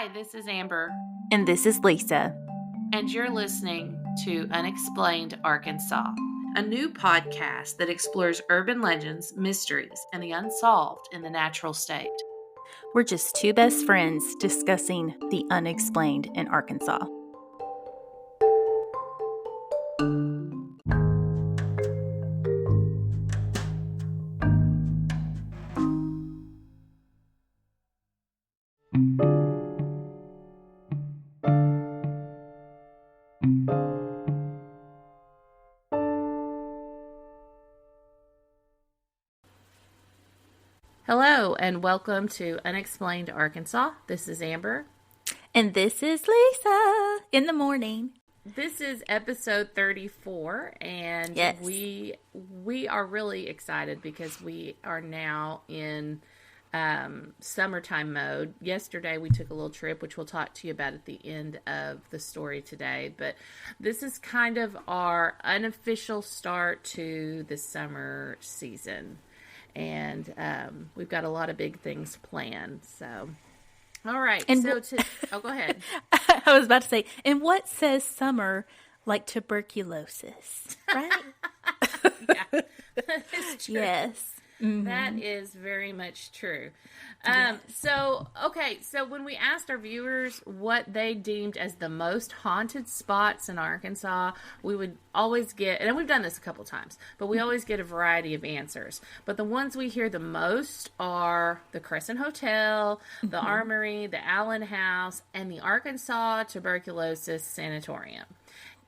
Hi, this is Amber. And this is Lisa. And you're listening to Unexplained Arkansas, a new podcast that explores urban legends, mysteries, and the unsolved in the natural state. We're just two best friends discussing the unexplained in Arkansas. Hello, and welcome to Unexplained Arkansas. This is Amber. And this is Lisa in the morning. This is episode 34, and yes. we are really excited because we are now in summertime mode. Yesterday we took a little trip, which we'll talk to you about at the end of the story today, but this is kind of our unofficial start to the summer season. And we've got a lot of big things planned. So, all right. And go ahead. I was about to say, and what says summer like tuberculosis, right? Yeah, that's true. Yes. Mm-hmm. That is very much true. Yes. So when we asked our viewers what they deemed as the most haunted spots in Arkansas, we would always get, and we've done this a couple times, but we always get a variety of answers. But the ones we hear the most are the Crescent Hotel, the Armory, the Allen House, and the Arkansas Tuberculosis Sanatorium.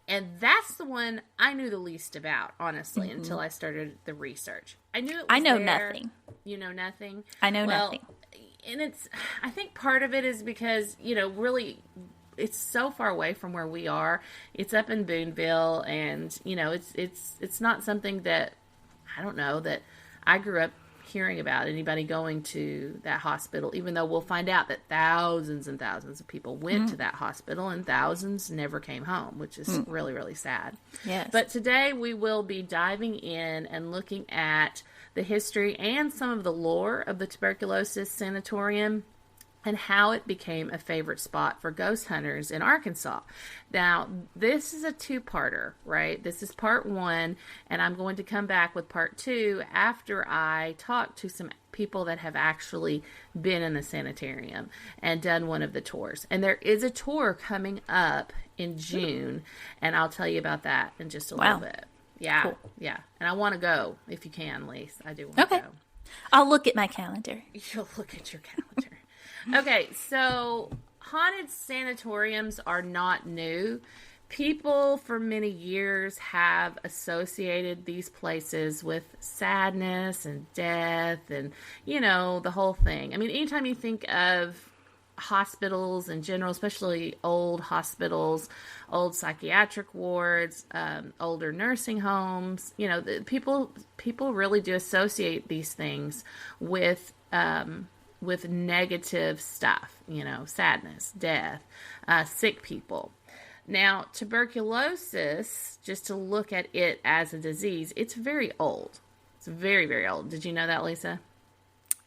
And that's the one I knew the least about, honestly, until I started the research. I knew it was I know there. nothing. You know nothing? I know nothing. And I think part of it is because, really, it's so far away from where we are. It's up in Booneville, and, it's not something that, I don't know, that I grew up hearing about anybody going to that hospital, even though we'll find out that thousands and thousands of people went to that hospital and thousands never came home, which is really, really sad. Yes. But today we will be diving in and looking at the history and some of the lore of the Tuberculosis Sanatorium and how it became a favorite spot for ghost hunters in Arkansas. Now, this is a two-parter, right? This is part one, and I'm going to come back with part two after I talk to some people that have actually been in the sanitarium and done one of the tours. And there is a tour coming up in June, and I'll tell you about that in just a little bit. Yeah, cool. Yeah. And I want to go, if you can, Lise. I do want to go. I'll look at my calendar. You'll look at your calendar. Okay, so haunted sanatoriums are not new. People for many years have associated these places with sadness and death and, the whole thing. I mean, anytime you think of hospitals in general, especially old hospitals, old psychiatric wards, older nursing homes, people really do associate these things with negative stuff, sadness, death, sick people. Now, tuberculosis, just to look at it as a disease, it's very old. It's very, very old. Did you know that, Lisa?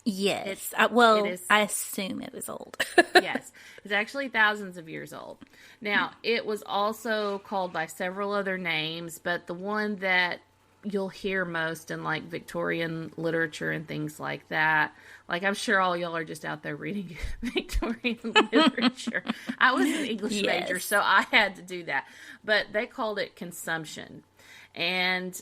Yes. I assume it was old. Yes. It's actually thousands of years old. Now, it was also called by several other names, but the one that you'll hear most in like Victorian literature and things like that. Like, I'm sure all y'all are just out there reading Victorian literature. I was an English major, so I had to do that. But they called it consumption. And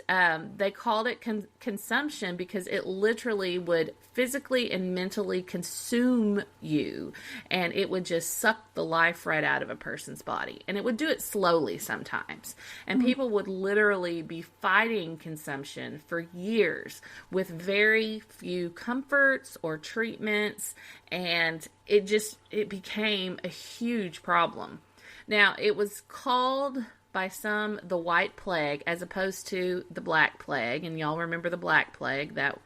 they called it consumption because it literally would physically and mentally consume you. And it would just suck the life right out of a person's body. And it would do it slowly sometimes. And people would literally be fighting consumption for years with very few comforts or treatments. And it became a huge problem. Now, it was called by some the White Plague as opposed to the Black Plague, and y'all remember the Black Plague, that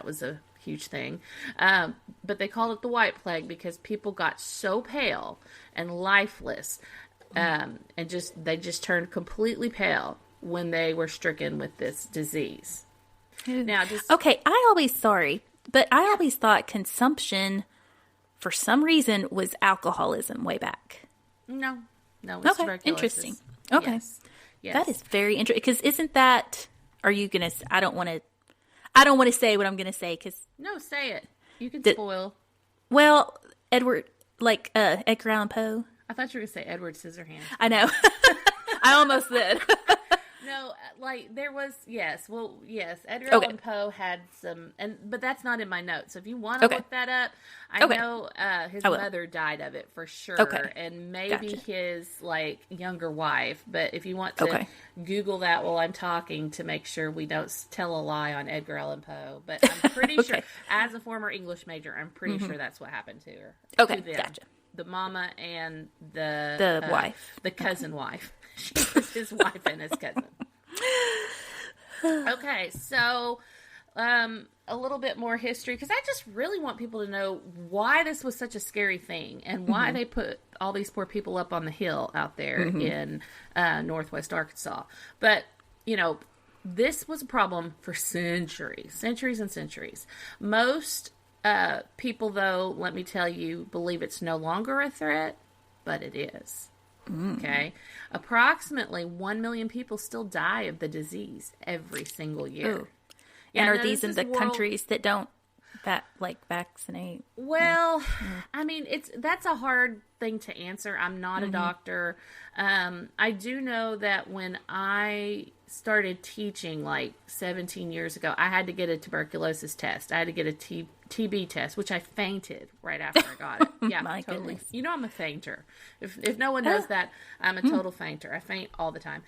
was a huge thing, but they called it the White Plague because people got so pale and lifeless, and they just turned completely pale when they were stricken with this disease. Now, I always thought consumption for some reason, was alcoholism way back. No, it's Okay, tuberculosis. interesting. Okay. Yes. That is very interesting. Because isn't that, are you going to, I don't want to say what I'm going to say because. No, say it. You can spoil. Well, Edgar Allan Poe. I thought you were going to say Edward Scissorhands. I know. I almost did. No, Edgar Allan Poe had some, but that's not in my notes. So if you want to look that up, I know his mother died of it for sure, and maybe his younger wife. But if you want to Google that while I'm talking to make sure we don't tell a lie on Edgar Allan Poe, but I'm pretty sure, as a former English major, I'm pretty sure that's what happened to her. Okay, to gotcha. The mama and the wife, the cousin wife. She was his wife and his cousin. Okay, so a little bit more history, because I just really want people to know why this was such a scary thing and why they put all these poor people up on the hill out there in northwest Arkansas. But, this was a problem for centuries and centuries. Most people, though, let me tell you, believe it's no longer a threat, but it is. Okay. Approximately 1 million people still die of the disease every single year. Ooh. And are these in the countries that don't vaccinate? Well, I mean, that's a hard thing to answer. I'm not a doctor. I do know that when I started teaching 17 years ago, I had to get a tuberculosis test. I had to get a TB test, which I fainted right after I got it. Yeah, My totally. goodness. I'm a fainter. If no one knows that, I'm a total fainter. I faint all the time.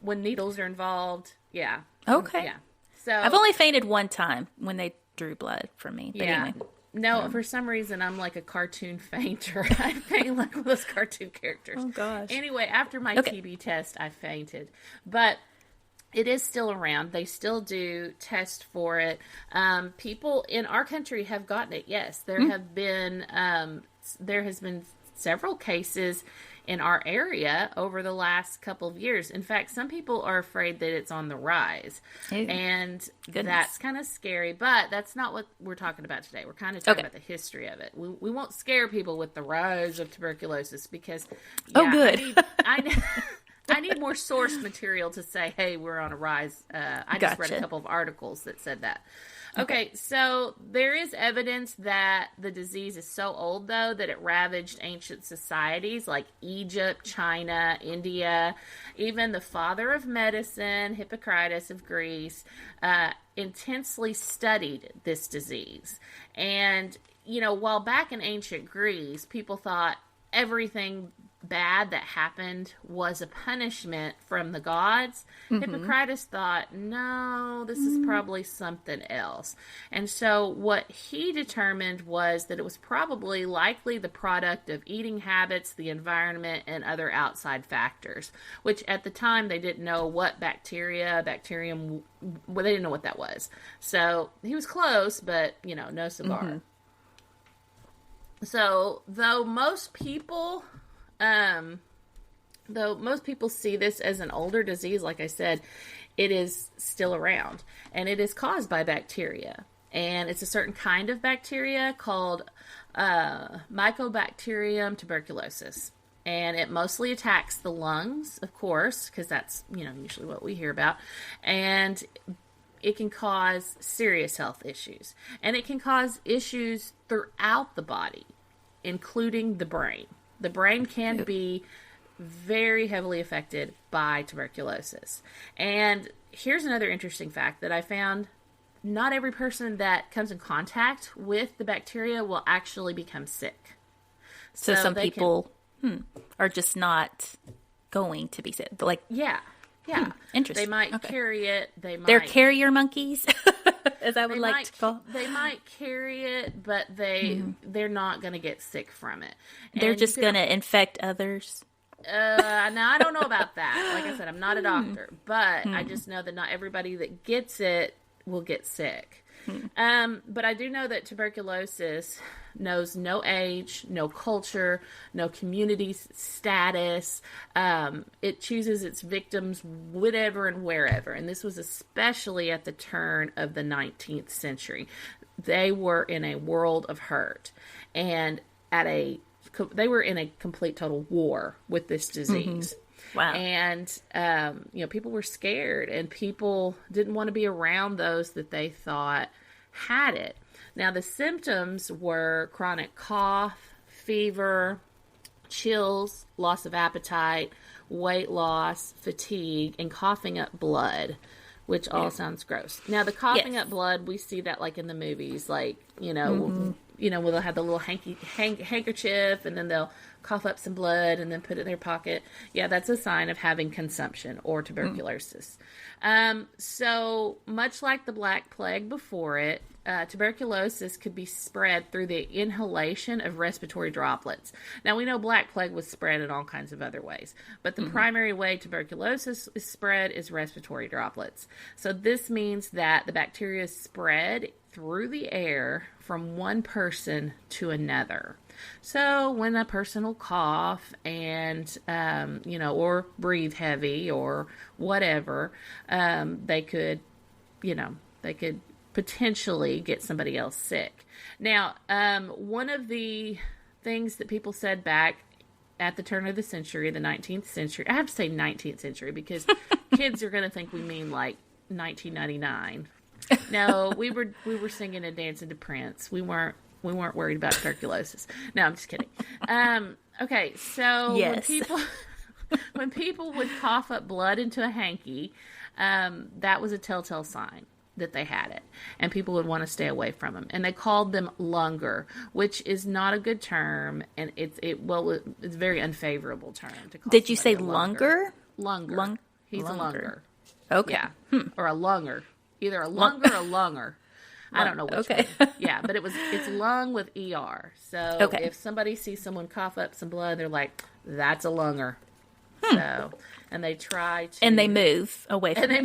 When needles are involved, yeah. Okay. Yeah. So I've only fainted one time when they drew blood from me. But anyway. No, for some reason, I'm like a cartoon fainter. I faint like one of those cartoon characters. Oh, gosh. Anyway, after my TB test, I fainted. But it is still around. They still do test for it. People in our country have gotten it, yes. There has been several cases in our area over the last couple of years. In fact, some people are afraid that it's on the rise. Ooh, and goodness. That's kind of scary, but that's not what we're talking about today. We're kind of talking about the history of it. We won't scare people with the rise of tuberculosis because good. I need more source material to say, hey, we're on a rise. I just read a couple of articles that said that. Okay, so there is evidence that the disease is so old, though, that it ravaged ancient societies like Egypt, China, India. Even the father of medicine, Hippocrates of Greece, intensely studied this disease. And, while back in ancient Greece, people thought everything bad that happened was a punishment from the gods, Hippocrates thought, no, this is probably something else. And so what he determined was that it was probably likely the product of eating habits, the environment, and other outside factors, which at the time they didn't know what bacterium, well, they didn't know what that was. So he was close, but, no cigar. So though most people see this as an older disease, like I said, it is still around, and it is caused by bacteria. And it's a certain kind of bacteria called Mycobacterium tuberculosis. And it mostly attacks the lungs, of course, because that's, usually what we hear about. And it can cause serious health issues. And it can cause issues throughout the body, including the brain. The brain can be very heavily affected by tuberculosis. And here's another interesting fact that I found. Not every person that comes in contact with the bacteria will actually become sick. So some people are just not going to be sick. Interesting. They might carry it. They're carrier monkeys, as I would like to call. They might carry it, but they're not going to get sick from it. They're just going to infect others. Now I don't know about that. Like I said, I'm not a doctor, but I just know that not everybody that gets it will get sick. But I do know that tuberculosis knows no age, no culture, no community status. It chooses its victims whatever and wherever. And this was especially at the turn of the 19th century. They were in a world of hurt, and they were in a complete total war with this disease. Wow. And, people were scared, and people didn't want to be around those that they thought had it. Now, the symptoms were chronic cough, fever, chills, loss of appetite, weight loss, fatigue, and coughing up blood, which all sounds gross. Now, the coughing up blood, we see that like in the movies, like, where they'll have the little handkerchief, and then they'll cough up some blood and then put it in their pocket. Yeah, that's a sign of having consumption or tuberculosis. So much like the Black Plague before it, tuberculosis could be spread through the inhalation of respiratory droplets. Now, we know Black Plague was spread in all kinds of other ways, but the primary way tuberculosis is spread is respiratory droplets. So this means that the bacteria is spread through the air from one person to another. So when a person will cough and, or breathe heavy or whatever, they could potentially get somebody else sick. Now, one of the things that people said back at the turn of the century, the 19th century, I have to say 19th century because kids are going to think we mean like 1999. No, we were singing and dancing to Prince. We weren't worried about tuberculosis. No, I'm just kidding. Okay, so when people would cough up blood into a hanky, that was a telltale sign that they had it, and people would want to stay away from them. And they called them lunger, which is not a good term, and it's a very unfavorable term to call. Did you say lunger? Lunger. He's a lunger. Okay. Yeah, or a lunger. Either a lunger or a lunger. I don't know which one. Yeah, but it's lung with ER. So if somebody sees someone cough up some blood, they're like, that's a lunger. So, and they try to... And they move away from it.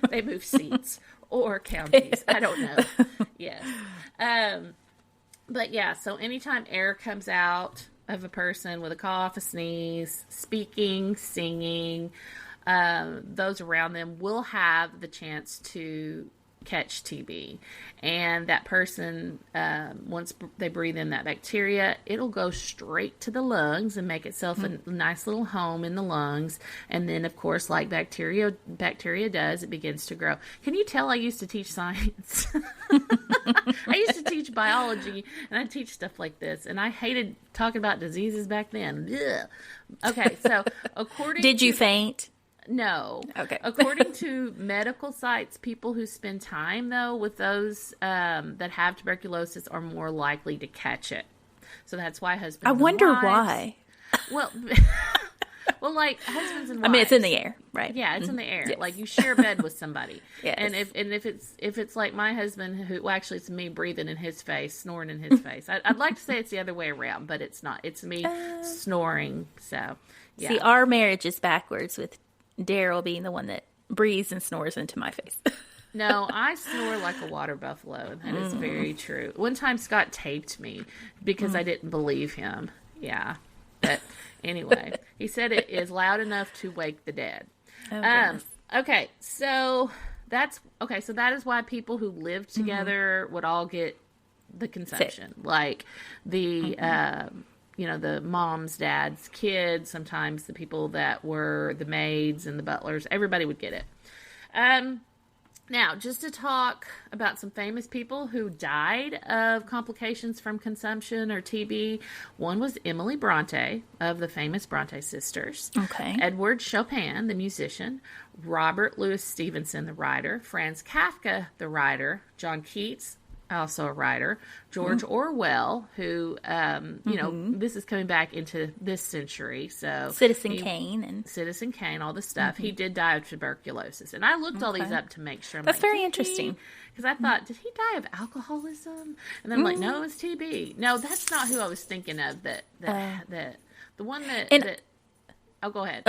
They move seats or counties. I don't know. Yes. But yeah, so anytime air comes out of a person with a cough, a sneeze, speaking, singing, those around them will have the chance to catch TB. And that person, once they breathe in that bacteria, it'll go straight to the lungs and make itself a nice little home in the lungs. And then, of course, like bacteria does, it begins to grow. Can you tell I used to teach science? I used to teach biology, and I teach stuff like this. And I hated talking about diseases back then. Ugh. Okay, so according Did you faint? No. Okay. According to medical sites, people who spend time, though, with those that have tuberculosis are more likely to catch it. So that's why husbands I wonder and wives, why. Well, like husbands and wives. I mean, it's in the air, right? Yeah, it's in the air. Yes. Like you share a bed with somebody. Yes. And if it's like my husband, actually it's me breathing in his face, snoring in his face. I'd like to say it's the other way around, but it's not. It's me snoring. So yeah. See, our marriage is backwards with Daryl being the one that breathes and snores into my face. No, I snore like a water buffalo. That is very true. One time Scott taped me because I didn't believe him. Yeah. But anyway, he said it is loud enough to wake the dead. Okay, so that is why people who live together would all get the consumption. Like the the moms, dads, kids, sometimes the people that were the maids and the butlers, everybody would get it. Now, just to talk about some famous people who died of complications from consumption or TB, one was Emily Bronte of the famous Bronte sisters. Okay. Edward Chopin, the musician. Robert Louis Stevenson, the writer. Franz Kafka, the writer. John Keats, also a writer. George Orwell, who, this is coming back into this century. So Citizen Kane, all this stuff. He did die of tuberculosis. And I looked all these up to make sure. That's very interesting. Because I thought, did he die of alcoholism? And then I'm like, no, it's TB. No, that's not who I was thinking of. The one that oh, go ahead.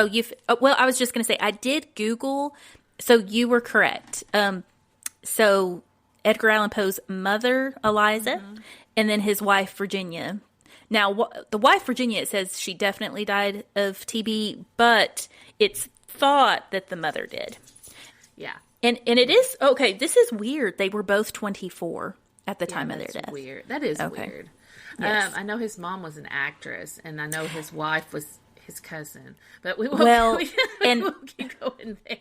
Well, I was just going to say, I did Google, so you were correct. So Edgar Allan Poe's mother, Eliza, and then his wife, Virginia. Now, the wife, Virginia, it says she definitely died of TB, but it's thought that the mother did. Yeah. And it is, okay, this is weird. They were both 24 at the time of their death. Weird. That is weird. Yes. I know his mom was an actress, and I know his wife was his cousin, but we won't, we won't keep going there.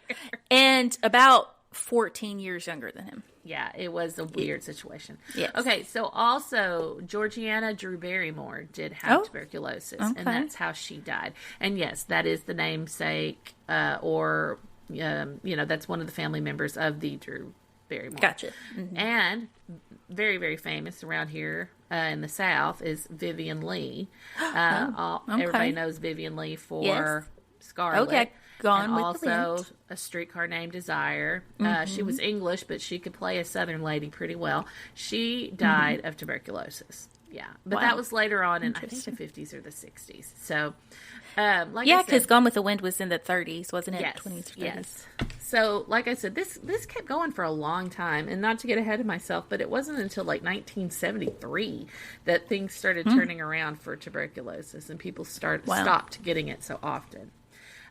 And about 14 years younger than him. Yeah, it was a weird situation. Yes. Okay, so also Georgiana Drew Barrymore did have tuberculosis, and that's how she died. And yes, that is the namesake, or that's one of the family members of the Drew Barrymore. Gotcha. Mm-hmm. And very, very famous around here in the South is Vivian Lee. Everybody knows Vivian Lee for Scarlet. Okay. Gone and with also the Wind. A Streetcar Named Desire. She was English, but she could play a Southern lady pretty well. She died of tuberculosis. Yeah, but that was later on in, I think, the 50s or the 60s. So, because Gone with the Wind was in the 30s, wasn't it? Yes, 20s, 30s. Yes. So, like I said, this kept going for a long time, and not to get ahead of myself, but it wasn't until like 1973 that things started turning around for tuberculosis, and people stopped getting it so often.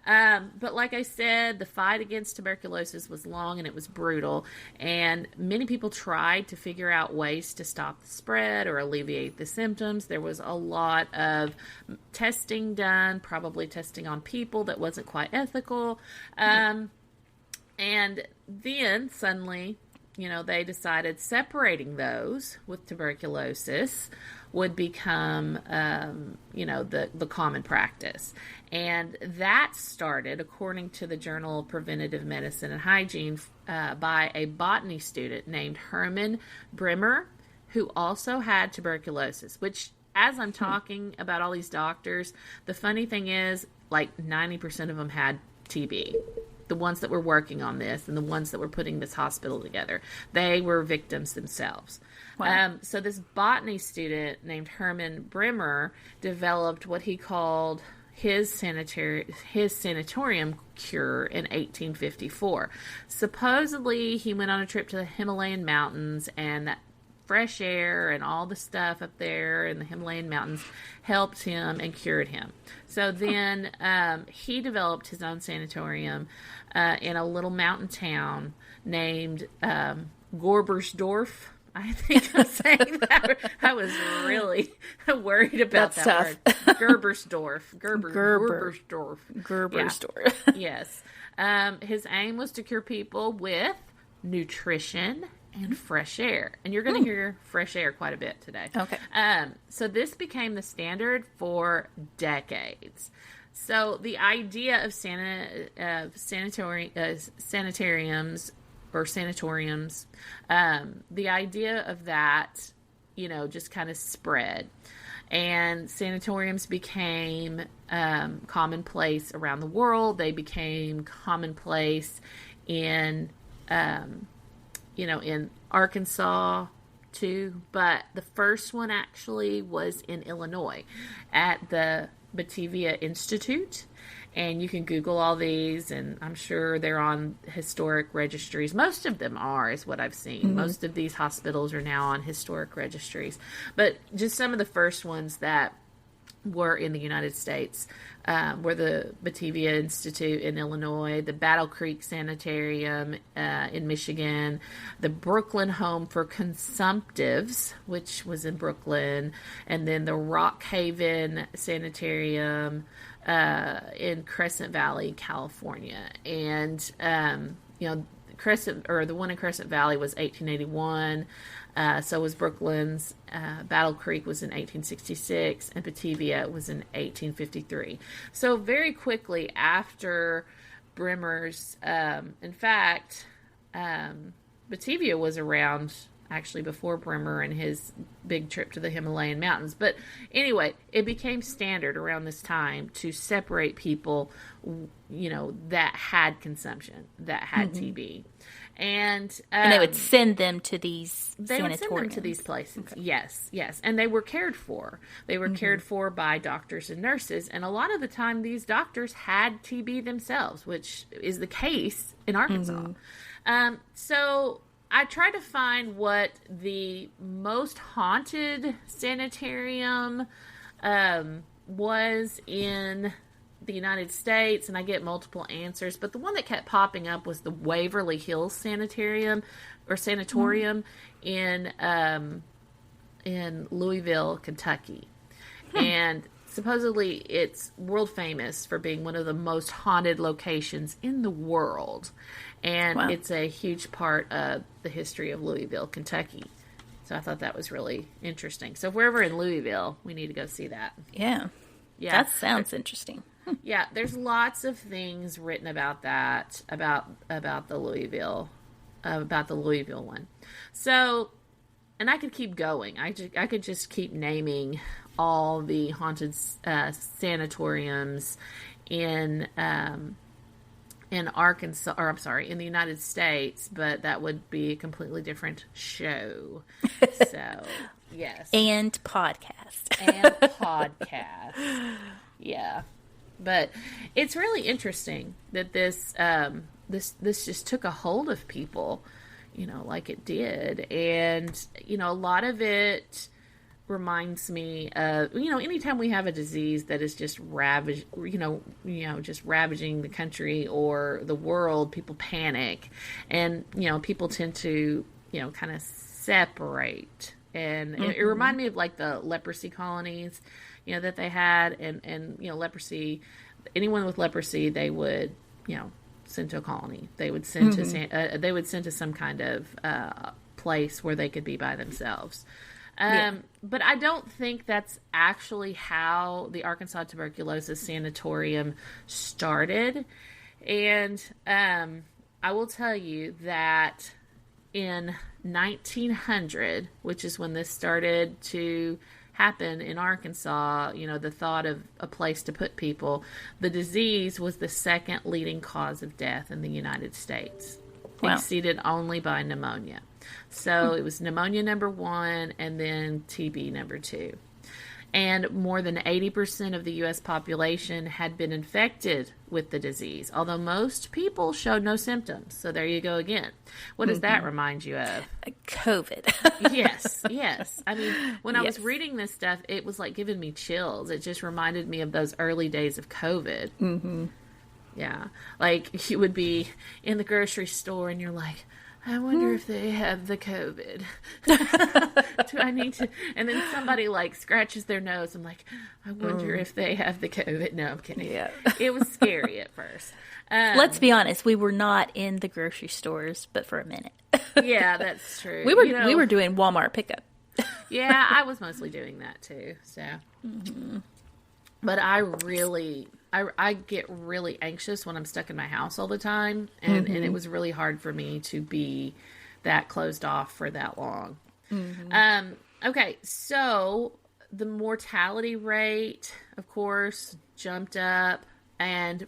But like I said, the fight against tuberculosis was long and it was brutal, and many people tried to figure out ways to stop the spread or alleviate the symptoms. There was a lot of testing done, probably testing on people that wasn't quite ethical. And then suddenly, they decided separating those with tuberculosis would become, the common practice. And that started, according to the Journal of Preventative Medicine and Hygiene, by a botany student named Herman Brimmer, who also had tuberculosis, which, as I'm talking about all these doctors, the funny thing is, like 90% of them had TB. The ones that were working on this and the ones that were putting this hospital together, they were victims themselves. Wow. So this botany student named Herman Brimmer developed what he called his sanatorium cure in 1854. Supposedly, he went on a trip to the Himalayan mountains, and that fresh air and all the stuff up there in the Himalayan mountains helped him and cured him. So then he developed his own sanatorium in a little mountain town named Gorbersdorf. I think I'm saying that. I was really worried about that word. Gerbersdorf. Gerbersdorf. Yeah. Yes. His aim was to cure people with nutrition and fresh air. And you're going to hear fresh air quite a bit today. Okay. So this became the standard for decades. So the idea of sanatoriums, the idea of that, just kind of spread. And sanatoriums became commonplace around the world. They became commonplace in in Arkansas too, but the first one actually was in Illinois at the Batavia Institute, and you can Google all these, and I'm sure they're on historic registries. Most of them are, is what I've seen. Mm-hmm. Most of these hospitals are now on historic registries, but just some of the first ones that were in the United States were the Batavia Institute in Illinois, the Battle Creek Sanitarium in Michigan, the Brooklyn Home for Consumptives, which was in Brooklyn, and then the Rock Haven Sanitarium in Crescent Valley, California. And, the one in Crescent Valley was 1881. So was Brooklyn's. Battle Creek was in 1866, and Batavia was in 1853. So very quickly after Brimmer's, Batavia was around actually before Brimmer and his big trip to the Himalayan mountains. But anyway, it became standard around this time to separate people, that had consumption, that had TB. And they would send them to these sanatoriums. They would send them to these places. Okay. Yes. And they were cared for. They were cared for by doctors and nurses. And a lot of the time, these doctors had TB themselves, which is the case in Arkansas. So I tried to find what the most haunted sanitarium was in the United States, and I get multiple answers, but the one that kept popping up was the Waverly Hills Sanatorium in Louisville, Kentucky. And supposedly it's world famous for being one of the most haunted locations in the world. And it's a huge part of the history of Louisville, Kentucky. So I thought that was really interesting. So if we're ever in Louisville, we need to go see that. Yeah. That sounds interesting. Yeah, there's lots of things written about that, about the Louisville one. So, and I could keep going. I could just keep naming all the haunted sanatoriums in Arkansas, or I'm sorry, in the United States, but that would be a completely different show. So, yes. And podcast. Yeah. But it's really interesting that this just took a hold of people, like it did. And, a lot of it reminds me of, anytime we have a disease that is just ravaging the country or the world, people panic, and, people tend to, kind of separate. And it reminded me of like the leprosy colonies, that they had, and leprosy, anyone with leprosy, they would, send to a colony. They would send to some kind of place where they could be by themselves. But I don't think that's actually how the Arkansas Tuberculosis Sanatorium started. And I will tell you that in 1900, which is when this started to happen in Arkansas, the thought of a place to put people, the disease was the second leading cause of death in the United States, exceeded only by pneumonia. So it was pneumonia number 1 and then TB number 2. And more than 80% of the U.S. population had been infected with the disease, although most people showed no symptoms. So there you go again. What does that remind you of? COVID. Yes. I mean, when I was reading this stuff, it was like giving me chills. It just reminded me of those early days of COVID. Mm-hmm. Yeah. Like you would be in the grocery store and you're like, I wonder if they have the COVID. Do I need to? And then somebody like scratches their nose. I'm like, I wonder if they have the COVID. No, I'm kidding. Yeah. It was scary at first. Let's be honest. We were not in the grocery stores, but for a minute. Yeah, that's true. We were doing Walmart pickup. Yeah, I was mostly doing that too. So, but I get really anxious when I'm stuck in my house all the time. And it was really hard for me to be that closed off for that long. Okay. So the mortality rate, of course, jumped up, and,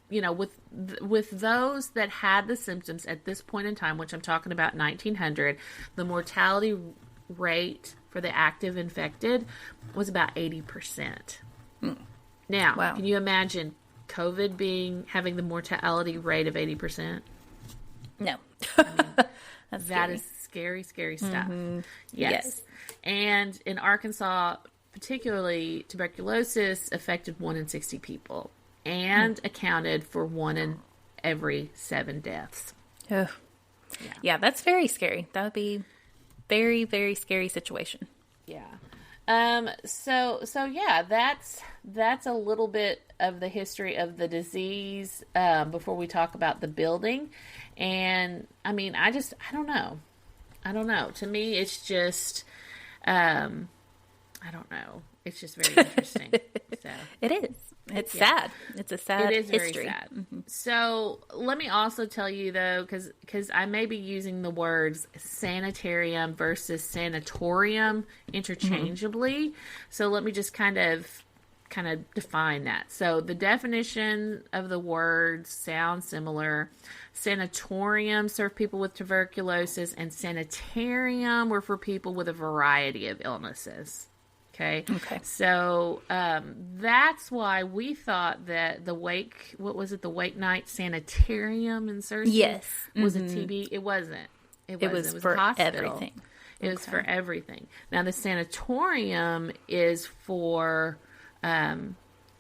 with those that had the symptoms at this point in time, which I'm talking about 1900, the mortality rate for the active infected was about 80%. Now, can you imagine COVID having the mortality rate of 80%? No. That is scary, scary stuff. Yes. And in Arkansas, particularly, tuberculosis affected 1 in 60 people and accounted for 1 in every 7 deaths. Oh. Yeah, that's very scary. That would be very, very scary situation. Yeah. So yeah, that's a little bit of the history of the disease, before we talk about the building. And I mean, I don't know. To me, it's just, I don't know. It's just very interesting. So it is. It's sad. It's a sad history. It is very sad. So let me also tell you, though, because I may be using the words sanitarium versus sanatorium interchangeably. So let me just kind of define that. So the definition of the words sound similar. Sanatorium served people with tuberculosis, and sanitarium were for people with a variety of illnesses. Okay. So that's why we thought that the Wake Night Sanitarium in Searcy was a TB. It wasn't. It It was a for hospital. everything. It was for everything. Now, the sanatorium is for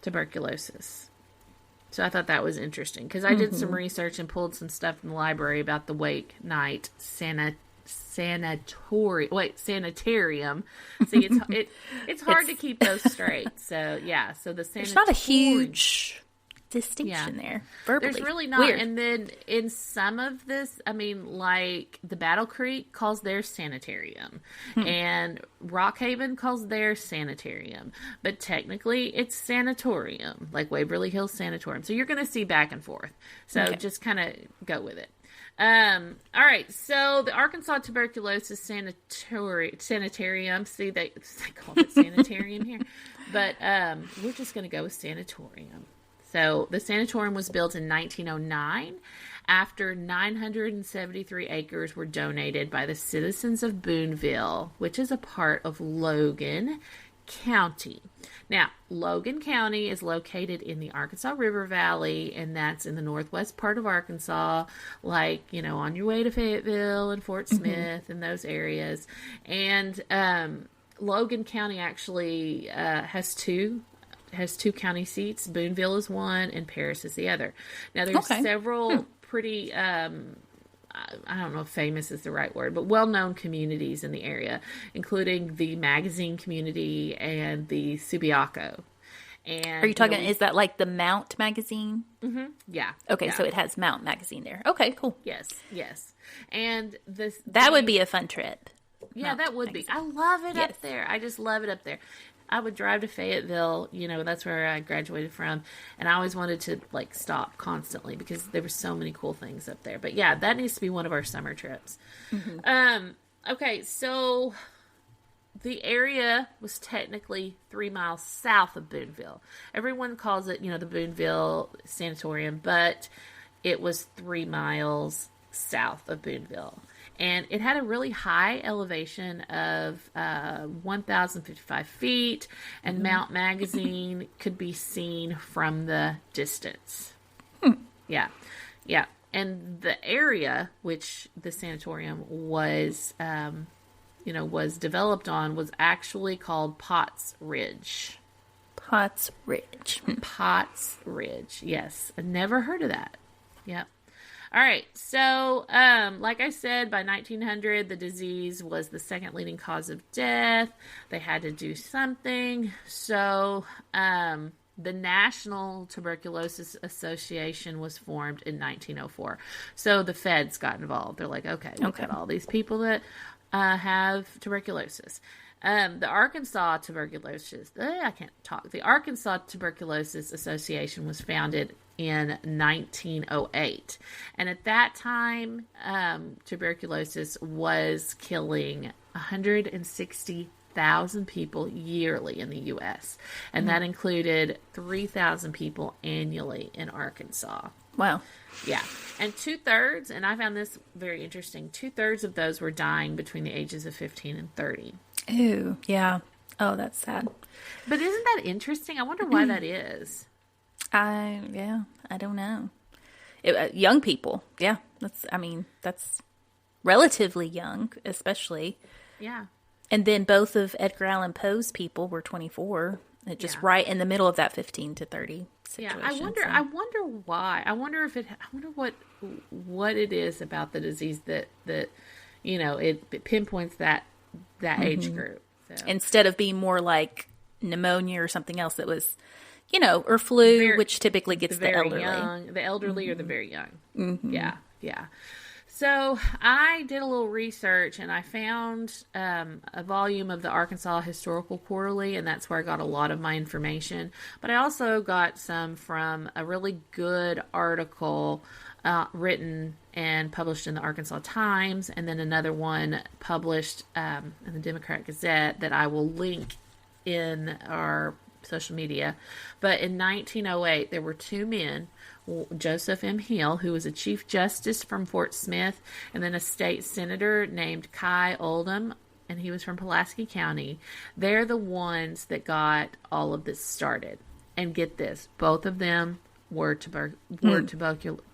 tuberculosis. So I thought that was interesting because I did some research and pulled some stuff from the library about the Wake Night sanitarium. See, it's hard to keep those straight. So yeah, so the sanatorium. There's not a huge distinction there. Verbally. There's really not. Weird. And then in some of this, I mean, like the Battle Creek calls their sanitarium, and Rockhaven calls their sanitarium, but technically it's sanatorium, like Waverly Hills Sanatorium. So you're going to see back and forth. So just kind of go with it. All right, so the Arkansas Tuberculosis Sanitarium, see, they call it sanitarium here, but we're just going to go with sanatorium. So the sanatorium was built in 1909 after 973 acres were donated by the citizens of Booneville, which is a part of Logan County. Now, Logan County is located in the Arkansas River Valley, and that's in the northwest part of Arkansas, like, you know, on your way to Fayetteville and Fort Smith and those areas. And Logan County actually has two county seats. Booneville is one and Paris is the other. Now, there's several pretty, I don't know if famous is the right word, but well-known communities in the area, including the Magazine community and the Subiaco. And are you talking, is that like the Mount Magazine? Mm-hmm. Yeah. Okay, yeah. so it has Mount Magazine there. Okay, cool. Yes. And that would be a fun trip. Yeah, Mount that would Magazine. be. I love it up there. I just love it up there. I would drive to Fayetteville, you know, that's where I graduated from, and I always wanted to, like, stop constantly because there were so many cool things up there. But, yeah, that needs to be one of our summer trips. Okay, so the area was technically 3 miles south of Booneville. Everyone calls it, you know, the Booneville Sanatorium, but it was 3 miles south of Booneville. And it had a really high elevation of 1,055 feet, and Mount Magazine could be seen from the distance. Yeah. And the area which the sanatorium was, was developed on was actually called Potts Ridge. Potts Ridge. Potts Ridge, yes. I never heard of that. Yep. All right, so like I said, by 1900, the disease was the second leading cause of death. They had to do something. So the National Tuberculosis Association was formed in 1904. So the feds got involved. They're like, okay, we've got all these people that have tuberculosis. The Arkansas Tuberculosis, The Arkansas Tuberculosis Association was founded in 1908. And at that time, tuberculosis was killing 160,000 people yearly in the U.S. And that included 3,000 people annually in Arkansas. Wow. Yeah. And 2/3, and I found this very interesting, 2/3 of those were dying between the ages of 15 and 30. Ooh, yeah. Oh, that's sad. But isn't that interesting? I wonder why that is. I don't know. Young people. Yeah. That's relatively young, especially. Yeah. And then both of Edgar Allan Poe's people were 24. Just right in the middle of that 15 to 30 situation. Yeah. I wonder why. I wonder what it is about the disease that it pinpoints that age group. So. Instead of being more like pneumonia or something else that was, or flu, which typically gets the elderly. Young, the elderly or the very young. Mm-hmm. Yeah. So I did a little research and I found a volume of the Arkansas Historical Quarterly, and that's where I got a lot of my information. But I also got some from a really good article written and published in the Arkansas Times, and then another one published in the Democrat Gazette that I will link in our social media. But in 1908, there were two men, Joseph M. Hill, who was a Chief Justice from Fort Smith, and then a state senator named Kai Oldham, and he was from Pulaski County. They're the ones that got all of this started. And get this, both of them were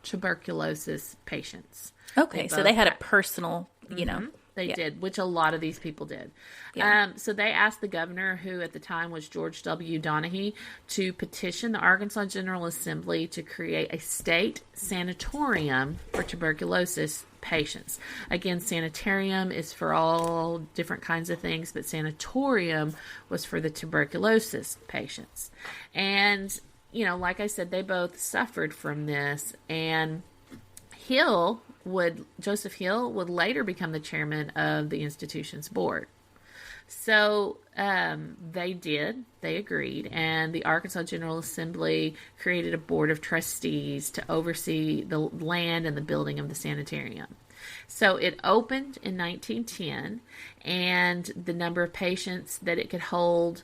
tuberculosis patients. Okay, so they had a personal you know. They did, which a lot of these people did. Yeah. So they asked the governor, who at the time was George W. Donaghy, to petition the Arkansas General Assembly to create a state sanatorium for tuberculosis patients. Again, sanitarium is for all different kinds of things, but sanatorium was for the tuberculosis patients. And, you know, like I said, they both suffered from this, and Joseph Hill would later become the chairman of the institution's board. So they agreed, and the Arkansas General Assembly created a board of trustees to oversee the land and the building of the sanitarium. So it opened in 1910, and the number of patients that it could hold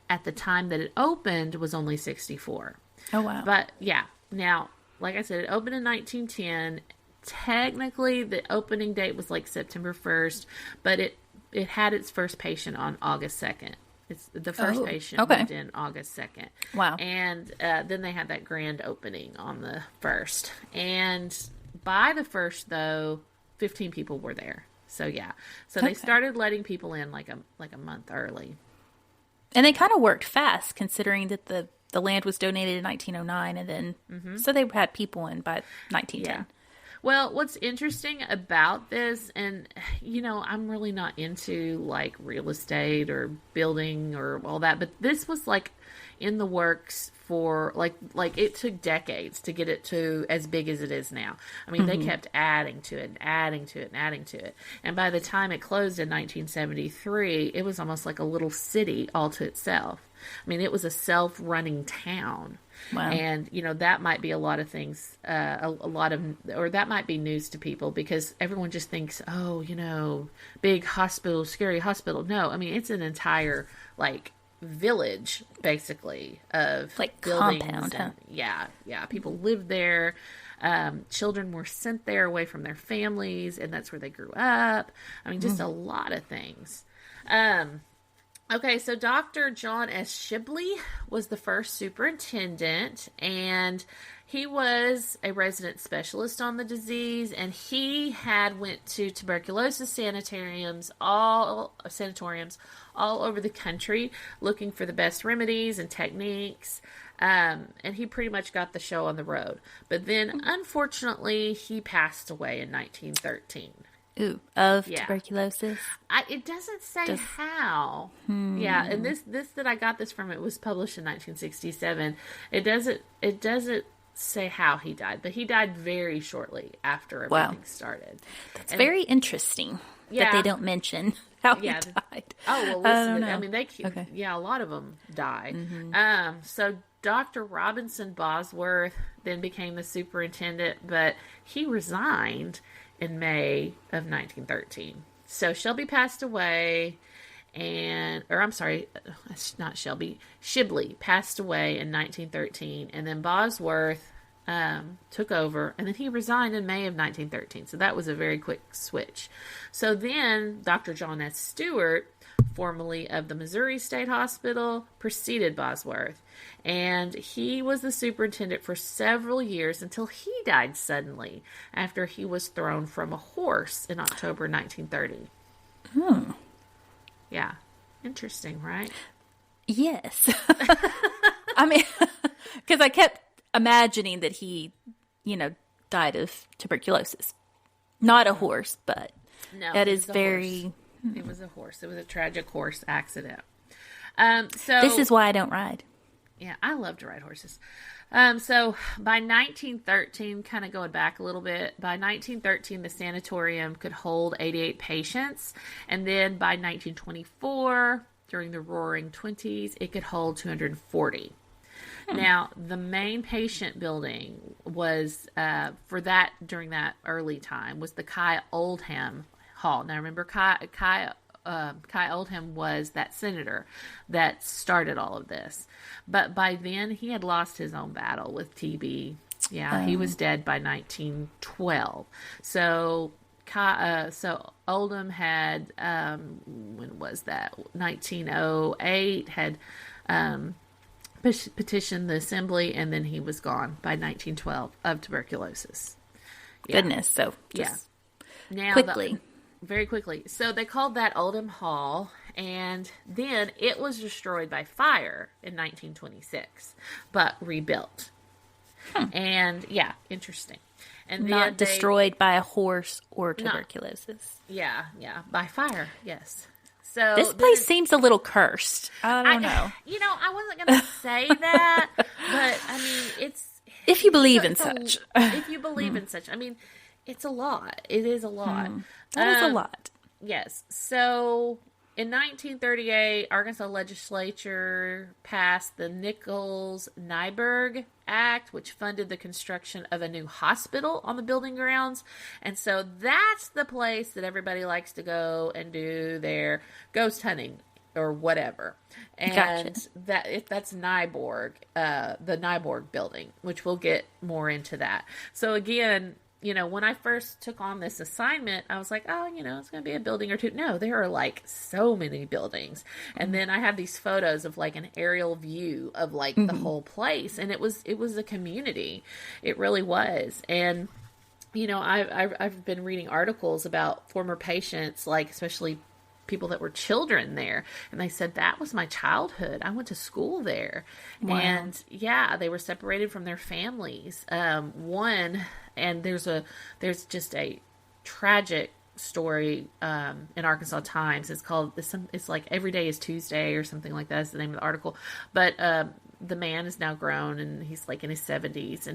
at the time that it opened was only 64. Oh, wow. But yeah, now, like I said, it opened in 1910. Technically, the opening date was like September 1st, but it had its first patient on August 2nd. It's the first patient went in August 2nd. Wow. And then they had that grand opening on the 1st. And by the 1st, though, 15 people were there. So yeah. So they started letting people in like a month early. And they kind of worked fast, considering that the land was donated in 1909, and then so they had people in by 1910. Yeah. Well, what's interesting about this, and, you know, I'm really not into, like, real estate or building or all that, but this was, like, in the works for, like it took decades to get it to as big as it is now. I mean, they kept adding to it and adding to it and adding to it. And by the time it closed in 1973, it was almost like a little city all to itself. I mean, it was a self-running town. Wow. And, you know, that might be a lot of things, or that might be news to people, because everyone just thinks, oh, you know, big hospital, scary hospital. No, I mean, it's an entire, like, village, basically, of like buildings. Compound, huh? Yeah. People lived there. Children were sent there away from their families, and that's where they grew up. I mean, just a lot of things. Okay, so Dr. John S. Shibley was the first superintendent, and he was a resident specialist on the disease, and he had went to tuberculosis sanatoriums all over the country looking for the best remedies and techniques, and he pretty much got the show on the road. But then, unfortunately, he passed away in 1913. Ooh, of tuberculosis? It doesn't say how. Yeah, and this that I got this from, it was published in 1967. It doesn't say how he died, but he died very shortly after everything started. That's very interesting that they don't mention how he died. Oh, well, listen, I mean, a lot of them die. So Dr. Robinson Bosworth then became the superintendent, but he resigned in May of 1913. So Shibley passed away, Shibley passed away in 1913, and then Bosworth took over, and then he resigned in May of 1913. So that was a very quick switch. So then Dr. John S. Stewart, formerly of the Missouri State Hospital, preceded Bosworth, and he was the superintendent for several years until he died suddenly after he was thrown from a horse in October 1930. Yeah. Interesting, right? Yes. I mean, because I kept imagining that he, died of tuberculosis. Not a horse, but that is very... It was a horse. It was a tragic horse accident. So this is why I don't ride. Yeah, I love to ride horses. So by 1913, kind of going back a little bit, by 1913, the sanatorium could hold 88 patients. And then by 1924, during the Roaring Twenties, it could hold 240. Now, the main patient building was, during that early time, was the Kai Oldham Hall. Now, remember, Kai Oldham was that senator that started all of this. But by then, he had lost his own battle with TB. Yeah, he was dead by 1912. So Oldham had, when was that? 1908, had petitioned the assembly, and then he was gone by 1912 of tuberculosis. Goodness, so just now quickly. very quickly. So they called that Oldham Hall, and then it was destroyed by fire in 1926, but rebuilt. And yeah, interesting. And Not destroyed by a horse or tuberculosis. Yeah, by fire. Yes. So this place seems a little cursed. I don't know. I wasn't going to say that, but I mean, it's if you believe in such. If you believe in such, I mean, it's a lot. It is a lot. That is a lot. Yes. So in 1938, Arkansas legislature passed the Nichols-Nyberg Act, which funded the construction of a new hospital on the building grounds. And so that's the place that everybody likes to go and do their ghost hunting or whatever. And that's Nyborg, the Nyborg building, which we'll get more into that. So again, when I first took on this assignment, I was like, oh, it's going to be a building or two. No, there are like so many buildings. And then I have these photos of like an aerial view of like the whole place. And it was a community. It really was. And, I've been reading articles about former patients, like especially people that were children there, and they said that was my childhood. I went to school there. Wow. And yeah, they were separated from their families. And there's just a tragic story in Arkansas Times. It's like Every Day is Tuesday or something like that is the name of the article. But the man is now grown and he's like in his 70s,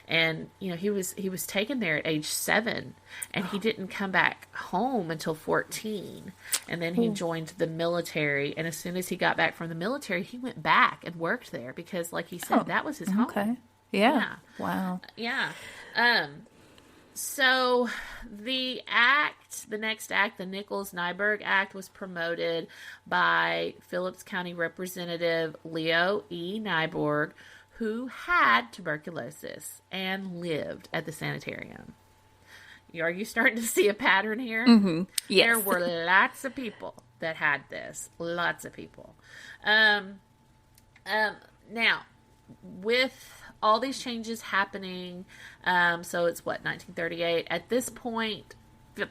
and he was taken there at age 7, and he didn't come back home until 14, and then he joined the military, and as soon as he got back from the military, he went back and worked there because, like he said, that was his home. Okay. Yeah. Wow. Yeah. So the next act, the Nichols-Nyberg Act, was promoted by Phillips County Representative Leo E. Nyborg, who had tuberculosis and lived at the sanitarium. Are you starting to see a pattern here? Mm-hmm. Yes. There were lots of people that had this. Lots of people. Now, with all these changes happening, so it's 1938. At this point,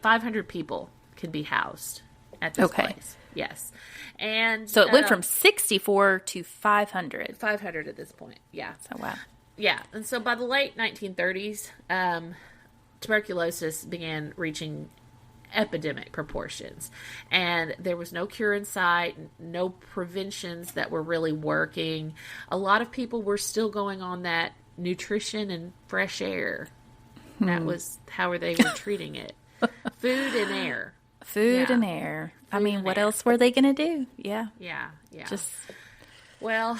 500 people can be housed at this place. Yes. And so it went from 64 to 500. 500 at this point. Yeah. So wow. Yeah. And so by the late 1930s, tuberculosis began reaching epidemic proportions, and there was no cure in sight, no preventions that were really working. A lot of people were still going on that nutrition and fresh air. That was how they were treating it. Food and air. And air. I mean, what else were they going to do? Yeah. Just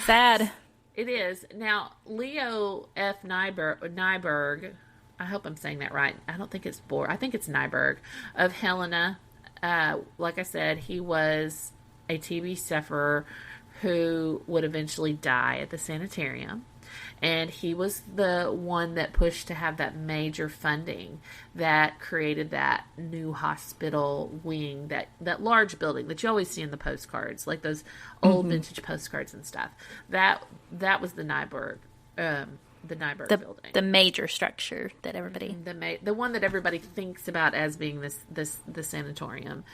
sad. It is. Now, Leo F. Nyberg, I hope I'm saying that right. I don't think it's I think it's Nyberg, of Helena. Like I said, he was a TB sufferer who would eventually die at the sanitarium. And he was the one that pushed to have that major funding that created that new hospital wing, that large building that you always see in the postcards, like those old vintage postcards and stuff. That was the Nyberg. The Nyberg building, the major structure that everybody, the one that everybody thinks about as being the sanatorium.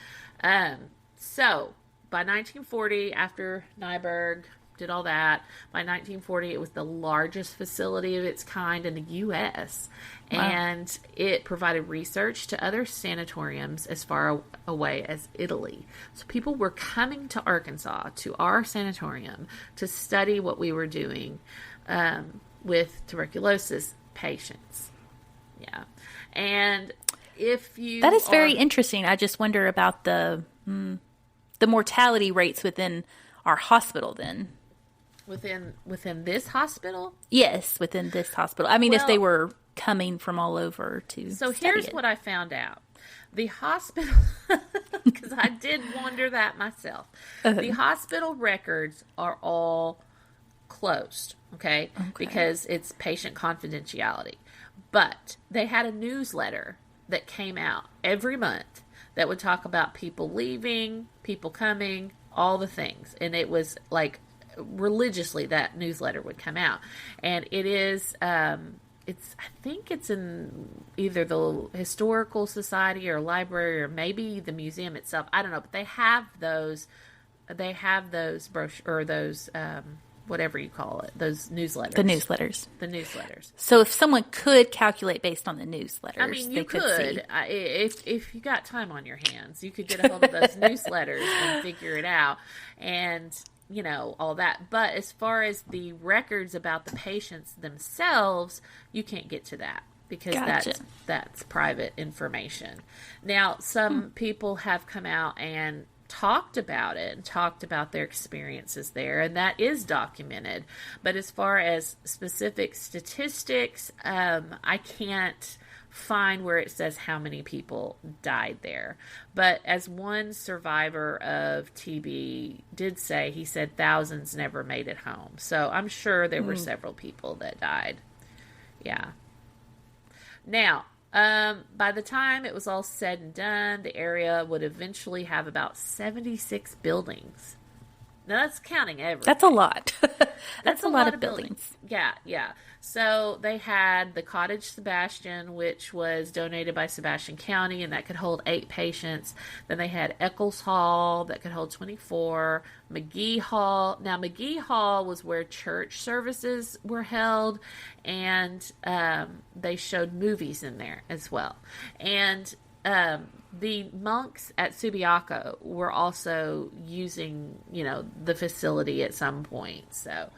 So by 1940, after Nyberg did all that, by 1940 it was the largest facility of its kind in the U.S. Wow. And it provided research to other sanatoriums as far away as Italy. So people were coming to Arkansas, to our sanatorium, to study what we were doing with tuberculosis patients. Yeah. And if you... That is very interesting. I just wonder about the mortality rates within our hospital then. Within this hospital? Yes, within this hospital. I mean, if they were coming from all over to So study here's it. what I found out. The hospital, because I did wonder that myself. The hospital records are all closed, okay? Because it's patient confidentiality. But they had a newsletter that came out every month that would talk about people leaving, people coming, all the things. And it was like religiously that newsletter would come out. And it is I think it's in either the historical society or library or maybe the museum itself. I don't know, but they have those brochure or those whatever you call it, those newsletters. The newsletters. So if someone could calculate based on the newsletters, I mean, you could see. If you got time on your hands, you could get a hold of those newsletters and figure it out, and all that. But as far as the records about the patients themselves, you can't get to that because that's private information. Now, some people have come out and talked about it and talked about their experiences there, and that is documented. But as far as specific statistics, I can't find where it says how many people died there. But as one survivor of TB did say, he said thousands never made it home. So I'm sure there were several people that died. Yeah. Now, by the time it was all said and done, the area would eventually have about 76 buildings. Now, that's counting everything. That's a lot. That's a lot of buildings. Yeah. So they had the Cottage Sebastian, which was donated by Sebastian County, and that could hold 8 patients. Then they had Eccles Hall that could hold 24. McGee Hall. Now, McGee Hall was where church services were held, and they showed movies in there as well. And the monks at Subiaco were also using, the facility at some point. So,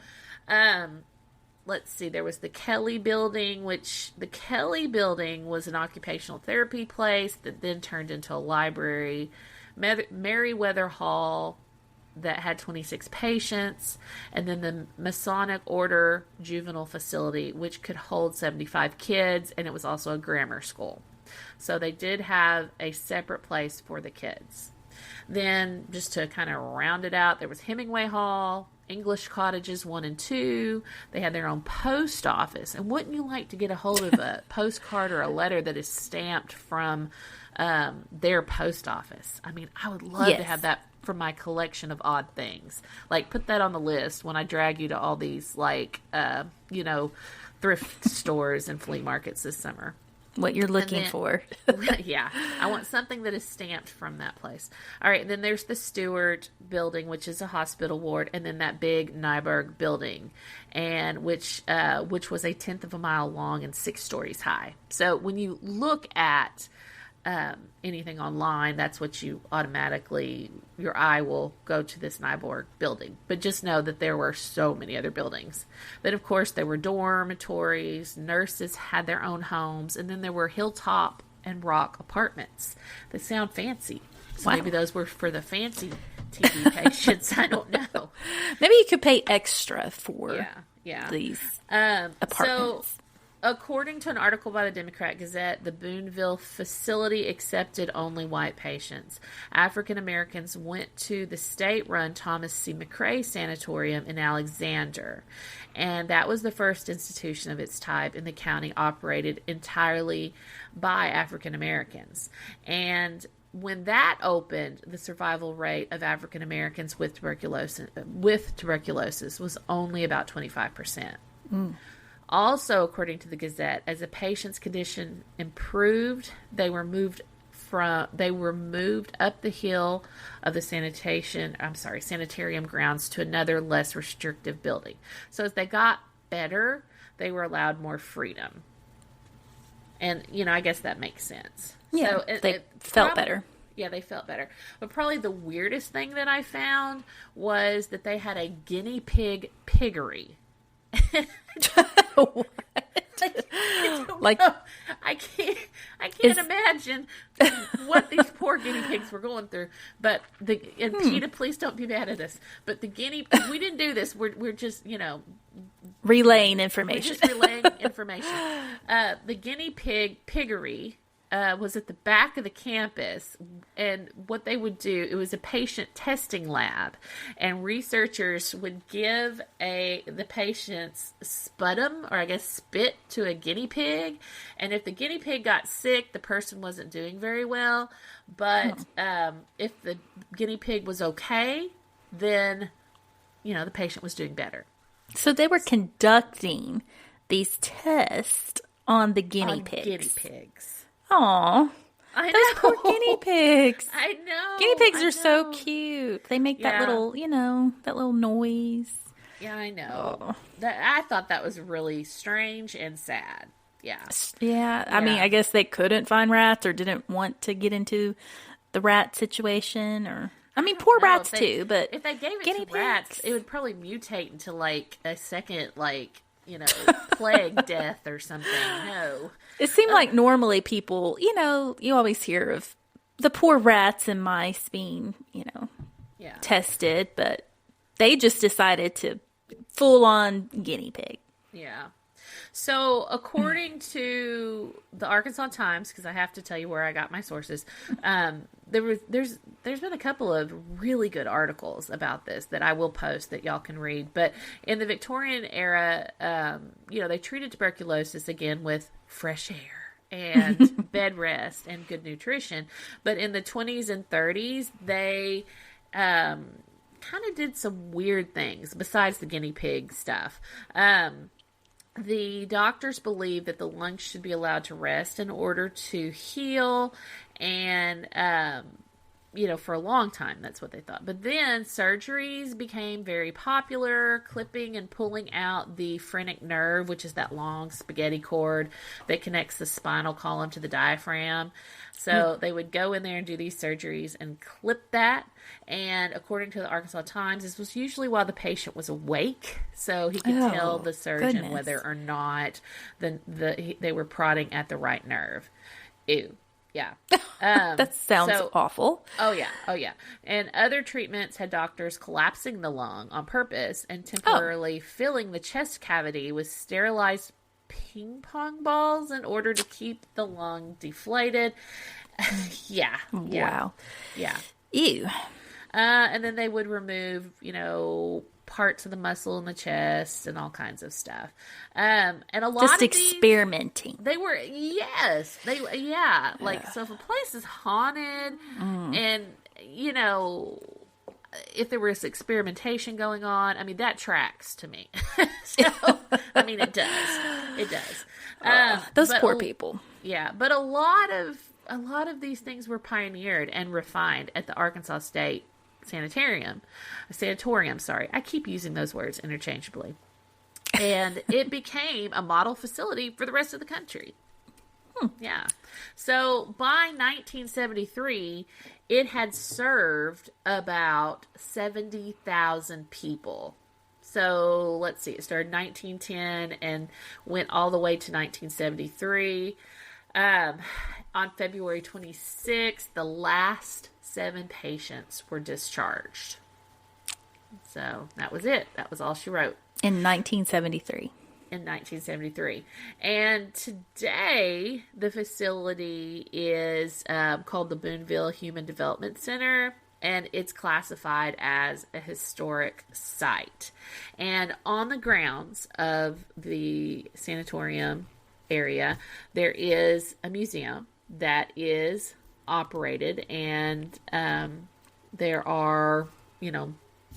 let's see, there was the Kelly Building, which the Kelly Building was an occupational therapy place that then turned into a library. Meriwether Hall that had 26 patients, and then the Masonic Order Juvenile Facility, which could hold 75 kids, and it was also a grammar school. So they did have a separate place for the kids. Then, just to kind of round it out, there was Hemingway Hall, English Cottages 1 and 2. They had their own post office. And wouldn't you like to get a hold of a postcard or a letter that is stamped from their post office? I mean, I would love to have that for my collection of odd things. Like, put that on the list when I drag you to all these, thrift stores and flea markets this summer. What you're looking for. Yeah. I want something that is stamped from that place. All right. Then there's the Stewart Building, which is a hospital ward. And then that big Nyberg Building, and which was a 1/10 of a mile long and 6 stories high. So when you look at anything online, that's what you automatically, your eye will go to this Nyberg Building. But just know that there were so many other buildings. Then, of course, there were dormitories, nurses had their own homes, and then there were Hilltop and Rock apartments that sound fancy. So maybe those were for the fancy TB patients. I don't know. Maybe you could pay extra for these apartments. So, according to an article by the Democrat Gazette, the Booneville facility accepted only white patients. African Americans went to the state-run Thomas C. McRae Sanatorium in Alexander, and that was the first institution of its type in the county operated entirely by African Americans. And when that opened, the survival rate of African Americans with tuberculosis was only about 25%. Also, according to the Gazette, as a patient's condition improved, they were moved up the hill of the sanitarium grounds to another less restrictive building. So as they got better, they were allowed more freedom. And, I guess that makes sense. Yeah, so they felt better. Yeah, they felt better. But probably the weirdest thing that I found was that they had a guinea pig piggery. What? I can't imagine what these poor guinea pigs were going through. But PETA, please don't be mad at us. But we didn't do this. We're just relaying information. We're just relaying information. The guinea piggery was at the back of the campus, and what they would do, it was a patient testing lab, and researchers would give the patient's sputum, or I guess spit, to a guinea pig, and if the guinea pig got sick, the person wasn't doing very well, but if the guinea pig was okay, then, the patient was doing better. So they were conducting these tests on the guinea pigs. Guinea pigs. Aw. I Those know. poor guiney pigs. I know. Guinea pigs are so cute. They make that little, that little noise. Yeah, I know. Oh. I thought that was really strange and sad. Yeah. Yeah. I mean, I guess they couldn't find rats or didn't want to get into the rat situation, or I mean, poor rats too. But if they gave it guinea to rats, it would probably mutate into like a second, plague death or something. No. It seemed like normally people, you always hear of the poor rats and mice being, tested, but they just decided to full on guinea pig. Yeah. So, according to the Arkansas Times, because I have to tell you where I got my sources, there's been a couple of really good articles about this that I will post that y'all can read. But in the Victorian era, they treated tuberculosis again with fresh air and bed rest and good nutrition. But in the 20s and 30s, they kind of did some weird things besides the guinea pig stuff. The doctors believe that the lungs should be allowed to rest in order to heal, and, for a long time, that's what they thought. But then surgeries became very popular, clipping and pulling out the phrenic nerve, which is that long spaghetti cord that connects the spinal column to the diaphragm. So they would go in there and do these surgeries and clip that. And according to the Arkansas Times, this was usually while the patient was awake, so he could tell the surgeon whether or not they were prodding at the right nerve. Ew. Yeah. That sounds awful. Oh, yeah. And other treatments had doctors collapsing the lung on purpose and temporarily filling the chest cavity with sterilized ping pong balls in order to keep the lung deflated. Yeah. Wow. Yeah. Ew. And then they would remove, parts of the muscle in the chest and all kinds of stuff. And a lot just of experimenting. They were, like, so if a place is haunted and, if there was experimentation going on, I mean, that tracks to me. I mean, it does. It does. Those poor people. Yeah. But a lot of these things were pioneered and refined at the Arkansas State Sanatorium. I keep using those words interchangeably. And it became a model facility for the rest of the country. Yeah. So by 1973, it had served about 70,000 people. So let's see, it started in 1910 and went all the way to 1973. On February 26th, the last 7 patients were discharged. So that was it. That was all she wrote. In 1973. In 1973. And today, the facility is called the Booneville Human Development Center, and it's classified as a historic site. And on the grounds of the sanatorium area, there is a museum that is operated, and there are,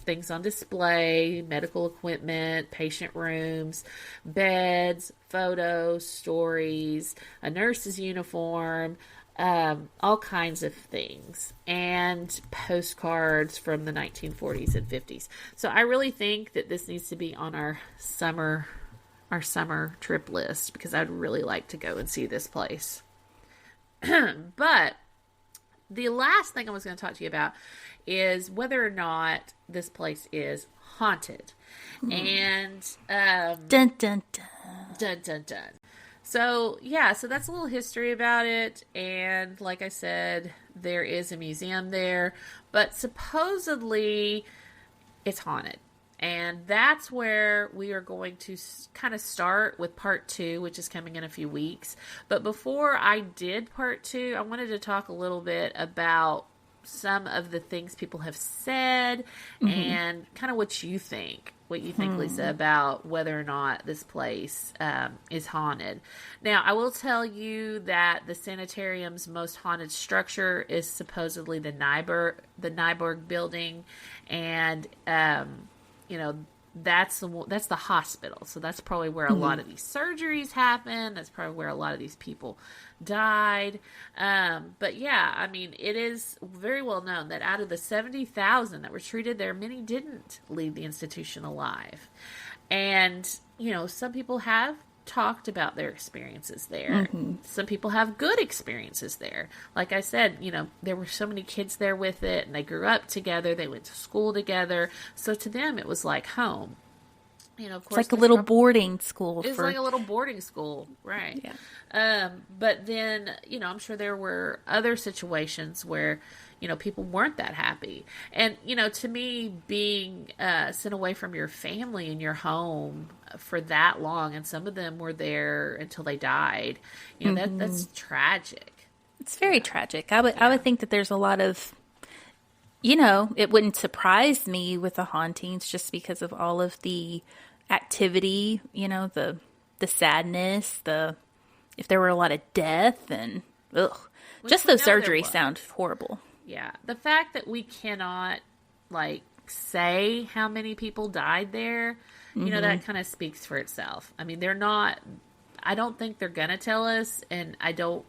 things on display, medical equipment, patient rooms, beds, photos, stories, a nurse's uniform, all kinds of things, and postcards from the 1940s and 50s. So I really think that this needs to be on our summer trip list, because I'd really like to go and see this place. But the last thing I was going to talk to you about is whether or not this place is haunted. And dun dun dun. Dun dun dun. So that's a little history about it. And like I said, there is a museum there, but supposedly it's haunted. And that's where we are going to kind of start with part 2, which is coming in a few weeks. But before I did part 2, I wanted to talk a little bit about some of the things people have said and kind of what you think, Lisa, about whether or not this place is haunted. Now, I will tell you that the sanitarium's most haunted structure is supposedly the Nyberg building, and that's the hospital. So that's probably where a lot of these surgeries happen. That's probably where a lot of these people died. But yeah, I mean, it is very well known that out of the 70,000 that were treated there, many didn't leave the institution alive. And, some people have talked about their experiences there. Some people have good experiences there. Like I said, there were so many kids there with it, and they grew up together. They went to school together. So to them, it was like home. Of course, it's like a little boarding school. It's like a little boarding school, right? Yeah. But then, I'm sure there were other situations where, people weren't that happy. And, to me, being sent away from your family and your home for that long, and some of them were there until they died, that's tragic. It's very tragic. I would think that there's a lot of, it wouldn't surprise me with the hauntings just because of all of the activity, the sadness, if there were a lot of death, and just those surgeries sound horrible. Yeah. The fact that we cannot say how many people died there, that kind of speaks for itself. I mean, I don't think they're going to tell us, and I don't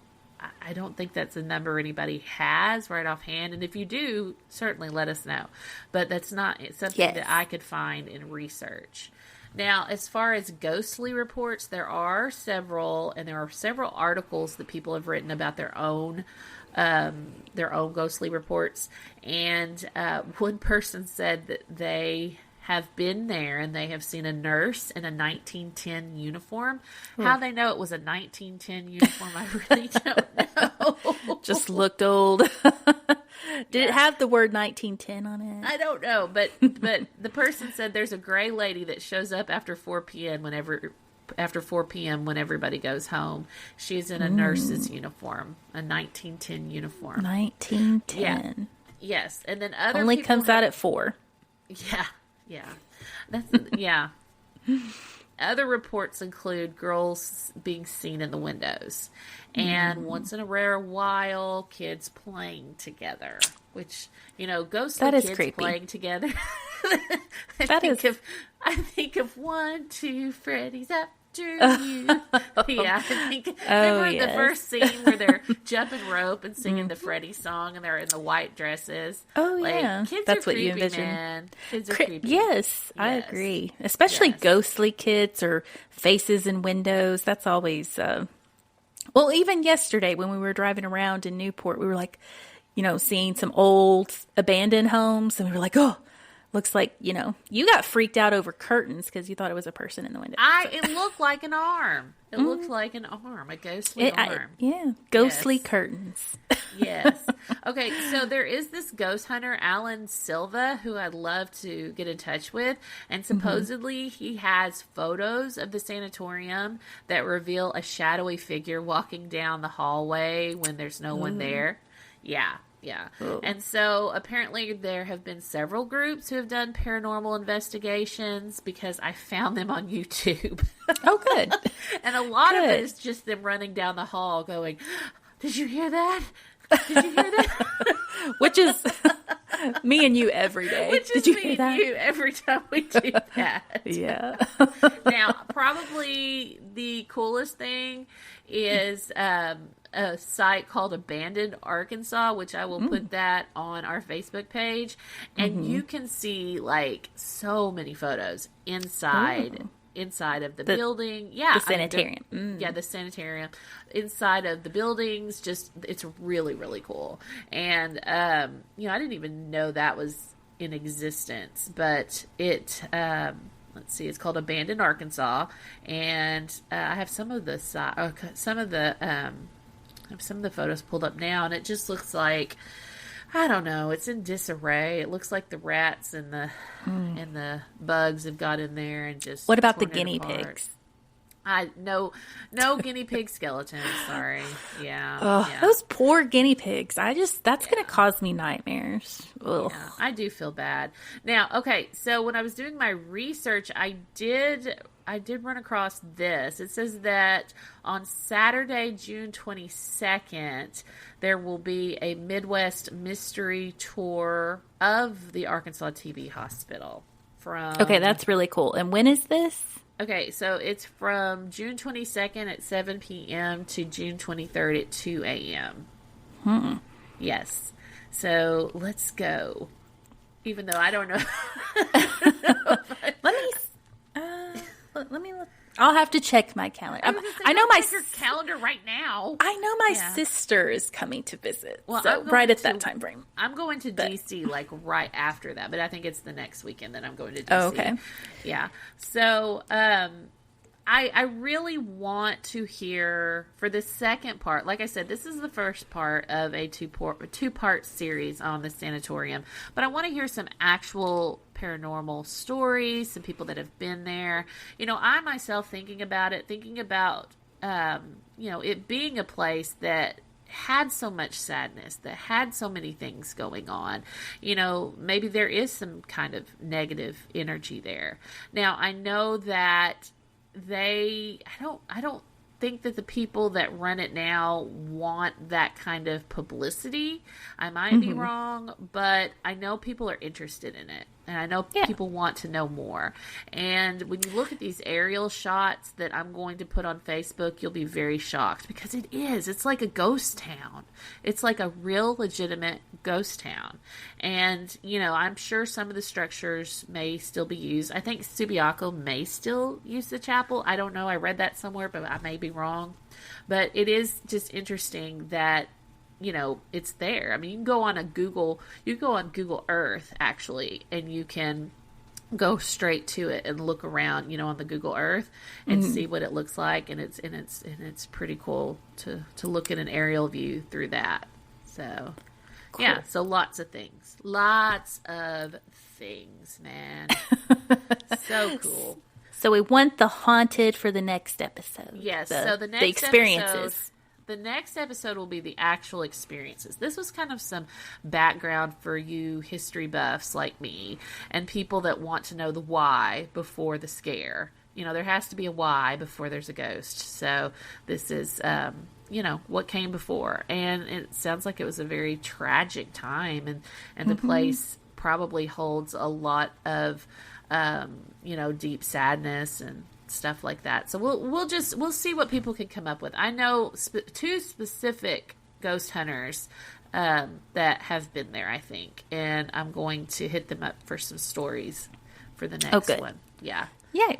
think that's a number anybody has right offhand. And if you do, certainly let us know. But that's not something that I could find in research. Now, as far as ghostly reports, there are several articles that people have written about their own ghostly reports. And one person said that they have been there and they have seen a nurse in a 1910 uniform. How they know it was a 1910 uniform, I really don't know. Just looked old. Did it have the word 1910 on it? I don't know, but the person said there's a gray lady that shows up after 4 p.m. when everybody goes home. She's in a nurse's uniform, a 1910 uniform. 1910. Yeah. Yes, and then other only comes out at 4. Yeah. Yeah. Other reports include girls being seen in the windows. And once in a rare while, kids playing together. Which, ghostly kids creepy. Playing together. I think of 1, 2, Freddy's after you. Yeah, I think. Remember the first scene where they're jumping rope and singing the Freddy song, and they're in the white dresses. Oh yeah, kids that's are what creepy, you envision. Man. Kids are creepy. Yes, I agree. Especially ghostly kids or faces in windows. That's always. Well, even yesterday when we were driving around in Newport, we were like, seeing some old abandoned homes, and we were like, oh. Looks like, you got freaked out over curtains because you thought it was a person in the window. It looked like an arm. It looked like an arm, a ghostly arm. Ghostly curtains. Yes. Okay, so there is this ghost hunter, Alan Silva, who I'd love to get in touch with. And supposedly he has photos of the sanatorium that reveal a shadowy figure walking down the hallway when there's no one there. Yeah. Yeah. Ooh. And so apparently there have been several groups who have done paranormal investigations because I found them on YouTube. Oh, good. And a lot of it is just them running down the hall going, did you hear that? Did you hear that? Which is me and you every day. Which is me and you every time we do that. Yeah. Now, probably the coolest thing is a site called Abandoned Arkansas, which I will put that on our Facebook page. And you can see so many photos inside of the building. Yeah. The sanitarium. Yeah, the sanitarium. Inside of the buildings. Just, it's really, really cool. And, I didn't even know that was in existence, but it, let's see, it's called Abandoned Arkansas. And I have some of the photos pulled up now, and it just looks like, I don't know, it's in disarray. It looks like the rats and the bugs have got in there and just. What about the guinea pigs? No guinea pig skeletons. Sorry. Yeah. Oh, yeah. Those poor guinea pigs. That's going to cause me nightmares. Ugh. Yeah, I do feel bad. Now, okay, so when I was doing my research, I did run across this. It says that on Saturday, June 22nd, there will be a Midwest mystery tour of the Arkansas TB Hospital from... Okay, that's really cool. And when is this? Okay, so it's from June 22nd at 7 p.m. to June 23rd at 2 a.m. Yes. So let's go. Even though I don't know. Let me look. I'll have to check my calendar. I know my calendar right now. I know my sister is coming to visit. Well, so right at that time frame. I'm going to DC like right after that, but I think it's the next weekend that I'm going to DC. Oh, okay. Yeah. So, I really want to hear for the second part. Like I said, this is the first part of a two-part series on the sanatorium, but I want to hear some actual paranormal stories, some people that have been there. You know, I myself thinking about it being a place that had so much sadness, that had so many things going on. You know, maybe there is some kind of negative energy there. Now, I know that I don't think that the people that run it now want that kind of publicity. I might be wrong, but I know people are interested in it. And I know people want to know more. And when you look at these aerial shots that I'm going to put on Facebook, you'll be very shocked because it is. It's like a ghost town. It's like a real legitimate ghost town. And, you know, I'm sure some of the structures may still be used. I think Subiaco may still use the chapel. I don't know. I read that somewhere, but I may be wrong. But it is just interesting that, you know, it's there. I mean, you can go on Google Earth actually, and you can go straight to it and look around, you know, on the Google Earth and see what it looks like. And it's pretty cool to look at an aerial view through that. So cool. Yeah. So lots of things, man. So cool. So we want the haunted for the next episode. Yes. So the next experiences. The next episode will be the actual experiences. This was kind of some background for you history buffs like me and people that want to know the why before the scare. You know, there has to be a why before there's a ghost. So this is, you know, what came before. And it sounds like it was a very tragic time. And the place probably holds a lot of, you know, deep sadness and stuff like that. So we'll see what people can come up with. I know two specific ghost hunters that have been there, I think, and I'm going to hit them up for some stories for the next one. Yeah. Yay.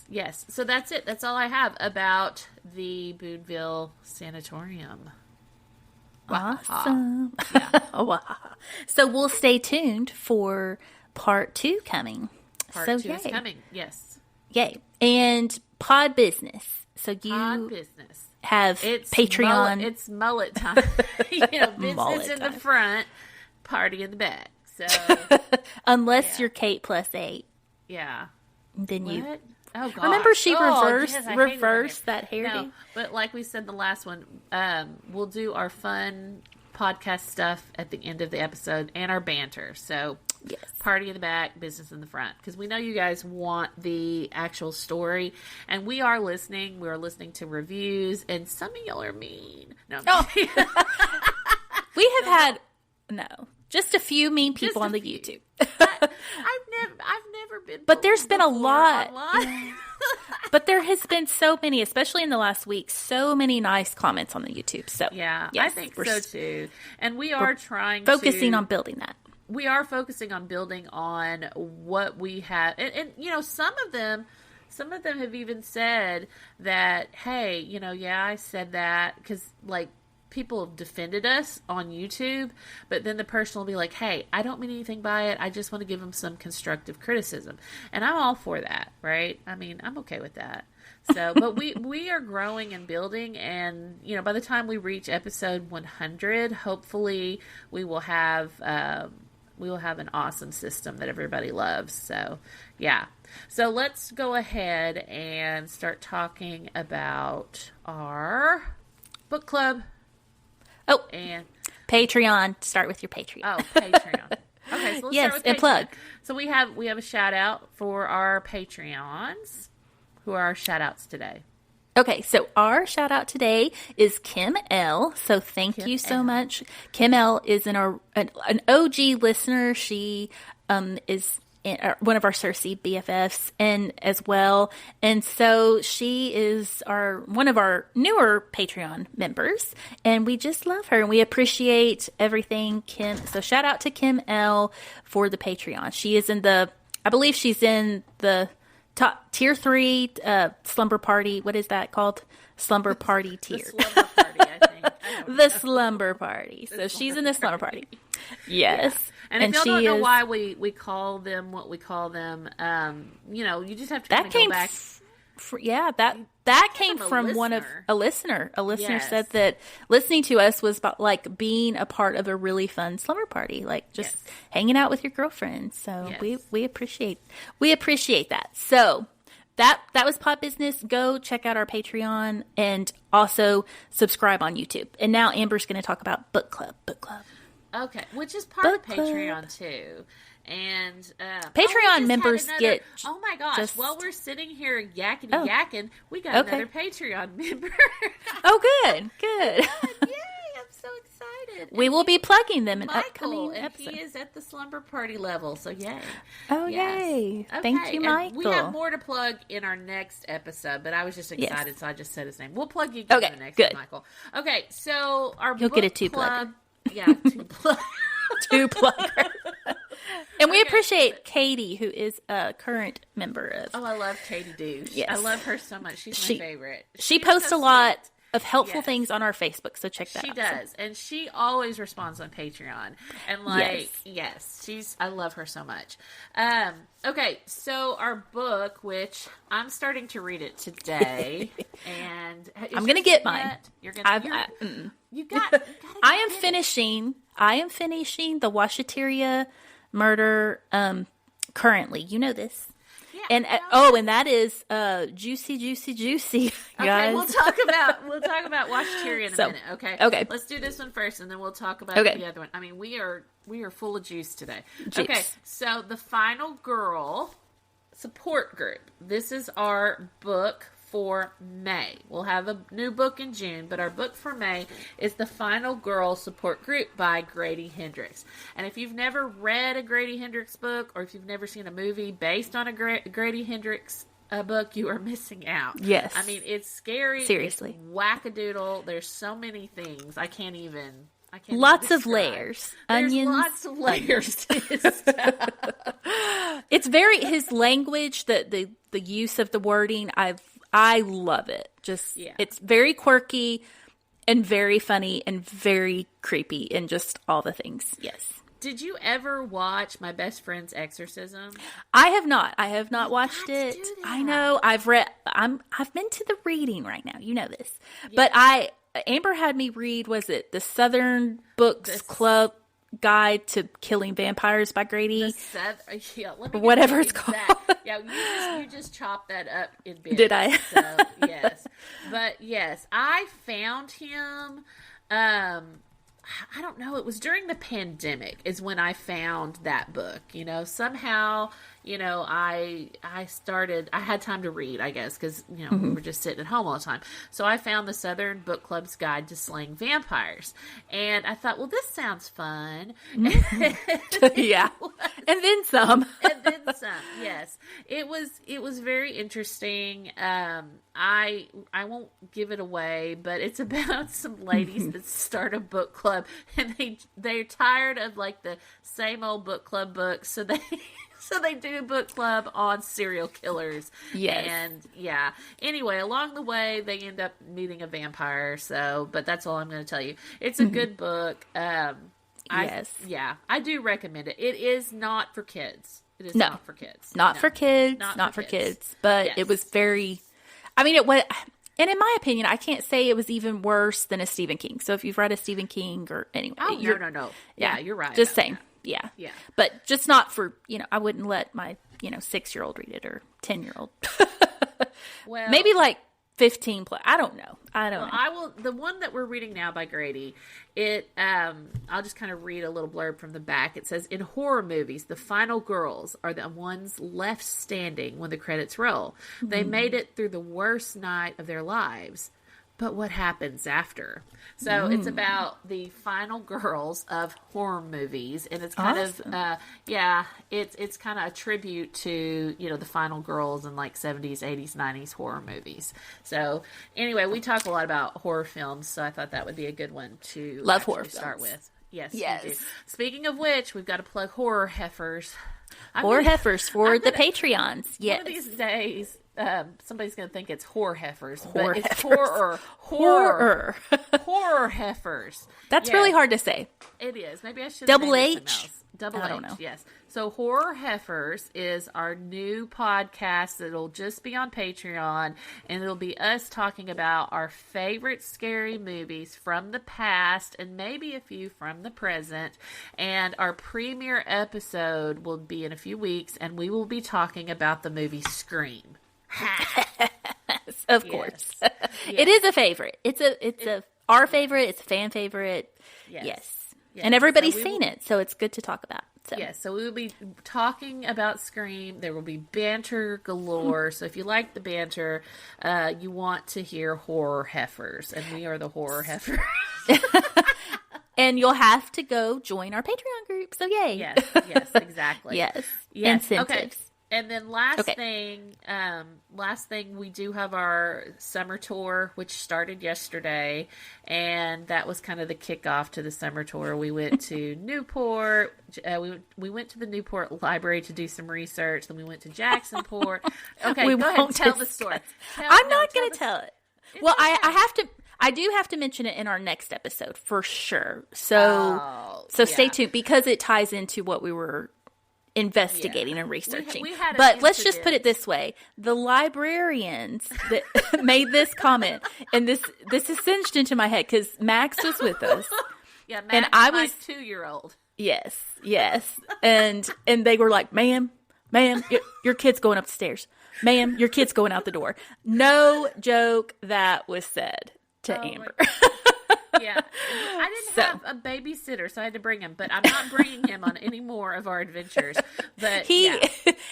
Yes. So that's it. That's all I have about the Booneville Sanatorium. Awesome. Yeah. So we'll stay tuned for part 2 coming. Part 2 is coming. Yes. Yay. And pod business. So you have it's Patreon. It's mullet time. You know, business in the front, party in the back. So unless you're Kate plus 8. Yeah. Then what? You Oh God. Remember she reversed that hair. No, but like we said in the last one, we'll do our fun podcast stuff at the end of the episode and our banter. So yes. Party in the back, business in the front. Because we know you guys want the actual story. And we are listening. We are listening to reviews. And some of y'all are mean. No. We have had, just a few mean people on the YouTube. I've never been. But there's been a lot. But there has been so many, especially in the last week, so many nice comments on the YouTube. So yeah, yes, I think so too. And we are focusing on building that. We are focusing on building on what we have, and you know, some of them have even said that, hey, you know, yeah, I said that because like people have defended us on YouTube, but then the person will be like, hey, I don't mean anything by it. I just want to give them some constructive criticism. And I'm all for that, right? I mean, I'm okay with that. So, but we are growing and building, and, you know, by the time we reach episode 100, hopefully we will have an awesome system that everybody loves. So, yeah. So let's go ahead and start talking about our book club. Oh, and Patreon. Start with your Patreon. Oh, Patreon. Okay, so let's start with Patreon. And plug. So we have a shout out for our Patreons. Who are our shout outs today? Okay, so our shout out today is Kim L. So thank you so much. Kim L is an OG listener. She is one of our Searcy BFFs, and as well. And so she is one of our newer Patreon members, and we just love her and we appreciate everything, Kim. So shout out to Kim L for the Patreon. She is I believe she's in the top tier 3 slumber party. What is that called? Slumber party tier. The slumber party, I think. The slumber party. So she's in the slumber party. Yes. Yeah. And if y'all don't know why we call them what we call them, you just have to kind of go back. That came from a listener. A listener said that listening to us was about like being a part of a really fun slumber party, like just hanging out with your girlfriend. So we appreciate that. So that was Pod Business. Go check out our Patreon and also subscribe on YouTube. And now Amber's going to talk about book club. Okay, which is part of Patreon too. And Patreon members get. Oh my gosh! While we're sitting here yakking, we got another Patreon member. Oh, good. Yay! I'm so excited. We will be plugging them in Michael, upcoming and episodes. he is at the slumber party level, so yay! Oh, yay! Okay. Thank you, Michael. And we have more to plug in our next episode, but I was just excited, so I just said his name. We'll plug you in the next one, Michael. Okay, so You'll get a 2 club. plugger. Yeah, 2 plug. 2 plugger. And we appreciate Katie, who is a current member of. Oh, I love Katie Douche. Yes. I love her so much. She's my favorite. She posts a lot of helpful things on our Facebook, so check that out. She does, and she always responds on Patreon. And I love her so much. Okay, so our book, which I'm starting to read it today, and I'm gonna get mine. You're gonna. You got. I am finishing the Washateria murder currently. You know this. Yeah, and that is juicy, guys. Okay, we'll talk about Washateria in a minute. Okay. Let's do this one first, and then we'll talk about the other one. I mean, we are full of juice today. Juice. Okay, so the Final Girl support group. This is our book for May. We'll have a new book in June, but our book for May is The Final Girl Support Group by Grady Hendrix. And if you've never read a Grady Hendrix book, or if you've never seen a movie based on a Grady Hendrix book, you are missing out. Yes. I mean, it's scary. Seriously. It's wackadoodle. There's so many things. I can't even lots describe. of layers. There's Onions. lots of layers to his stuff. It's very, his language, the use of the wording, I love it. It's very quirky and very funny and very creepy and just all the things. Yes. Did you ever watch My Best Friend's Exorcism? I have not. I have not watched it. I know. I've been to the reading right now. You know this. Yeah. But Amber had me read, was it the Southern Books Club Guide to Killing Vampires by Grady? Whatever it's called. Yeah, you just chopped that up in bits. Did I? So, yes. But yes, I found him, I don't know, it was during the pandemic is when I found that book. Somehow, I had time to read, I guess, because, we were just sitting at home all the time. So I found the Southern Book Club's Guide to Slaying Vampires. And I thought, well, this sounds fun. Yeah. And then some. Yes. It was very interesting. I won't give it away, but it's about some ladies that start a book club, and they're tired of like the same old book club books, so they do a book club on serial killers. Yes. And anyway, along the way they end up meeting a vampire. But that's all I'm going to tell you. It's a good book. Yes. I do recommend it. It is not for kids. It is not for kids. Not for kids. But it was very, it was, and in my opinion, I can't say it was even worse than a Stephen King. So if you've read a Stephen King or anyway. Oh, no. Yeah, you're right. Just saying. Yeah. But just not for, I wouldn't let my, 6-year-old read it or 10-year-old. Well, maybe like 15 plus. I don't know. I will. The one that we're reading now by Grady, I'll just kind of read a little blurb from the back. It says, in horror movies, the final girls are the ones left standing when the credits roll. They made it through the worst night of their lives, but what happens after. So it's about the final girls of horror movies, and it's kind of it's kind of a tribute to, you know, the final girls in like 70s, 80s, 90s horror movies. So anyway, we talk a lot about horror films, so I thought that would be a good one to love horror start films. with. Yes. We do. Yes. Speaking of which, we've got to plug horror heifers. Heifers for the Patreons. Yes. One of these days, somebody's going to think it's whore heifers, Horror but it's heifers. horror heifers. That's really hard to say. It is. Maybe I should Double name it H? something else. Double I H, don't know. yes. So Horror Heifers is our new podcast that'll just be on Patreon, and it'll be us talking about our favorite scary movies from the past and maybe a few from the present. And our premiere episode will be in a few weeks, and we will be talking about the movie Scream. Of course. It is a favorite. It's our favorite. It's a fan favorite. Yes. And everybody's seen it, so it's good to talk about. So. Yes, so we will be talking about Scream. There will be banter galore. So if you like the banter, you want to hear horror heifers, and we are the horror heifers. And you'll have to go join our Patreon group. So yay! Yes, exactly. Yes, incentives. Okay. And then last thing, we do have our summer tour, which started yesterday, and that was kind of the kickoff to the summer tour. We went to Newport. We went to the Newport Library to do some research. Then we went to Jacksonport. Okay, go ahead and tell the story. I'm not going to tell it. Well, I do have to mention it in our next episode for sure. So stay tuned because it ties into what we were investigating and researching. But let's just put it this way. The librarians that made this comment, and this is cinched into my head because Max was with us. Yeah, Max, and I was my 2-year-old. Yes. And they were like, ma'am, your kid's going up the stairs. Ma'am, your kid's going out the door. No joke that was said to Amber. Yeah, I didn't have a babysitter, so I had to bring him. But I'm not bringing him on any more of our adventures. But he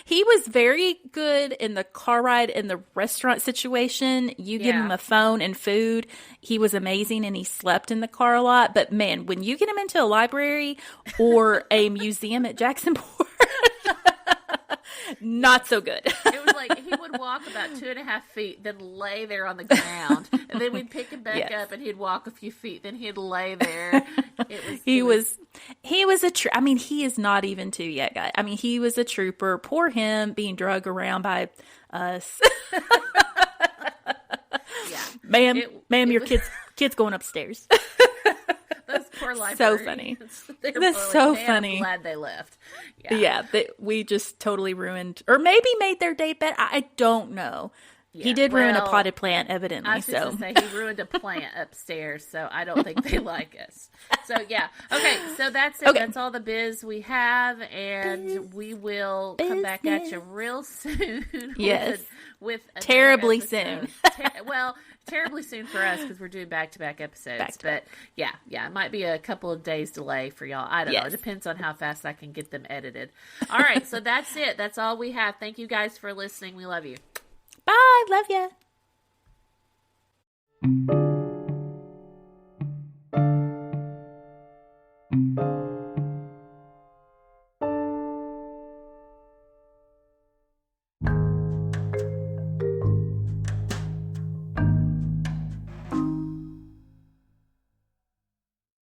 was very good in the car ride and the restaurant situation. You give him a phone and food, he was amazing, and he slept in the car a lot. But man, when you get him into a library or a museum at Jacksonport, not so good. It was like he would walk about 2.5 feet, then lay there on the ground, and then we'd pick him back up, and he'd walk a few feet, then he'd lay there. He was a I mean, he is not even 2 yet, guys. I mean, he was a trooper. Poor him being drug around by us. Ma'am, your kid's going upstairs. Those poor librarians. So funny. That's so funny. I'm glad they left. We just totally ruined, or maybe made their day better. I don't know. He did ruin a potted plant, evidently. I was just going to say, he ruined a plant upstairs, so I don't think they like us. So, yeah. Okay, so that's it. Okay. That's all the biz we have, and we will come back at you real soon. With terribly soon. Terribly soon for us because we're doing back-to-back episodes. But, yeah, it might be a couple of days delay for y'all. I don't know. It depends on how fast I can get them edited. All right, so that's it. That's all we have. Thank you guys for listening. We love you. Bye. Love ya.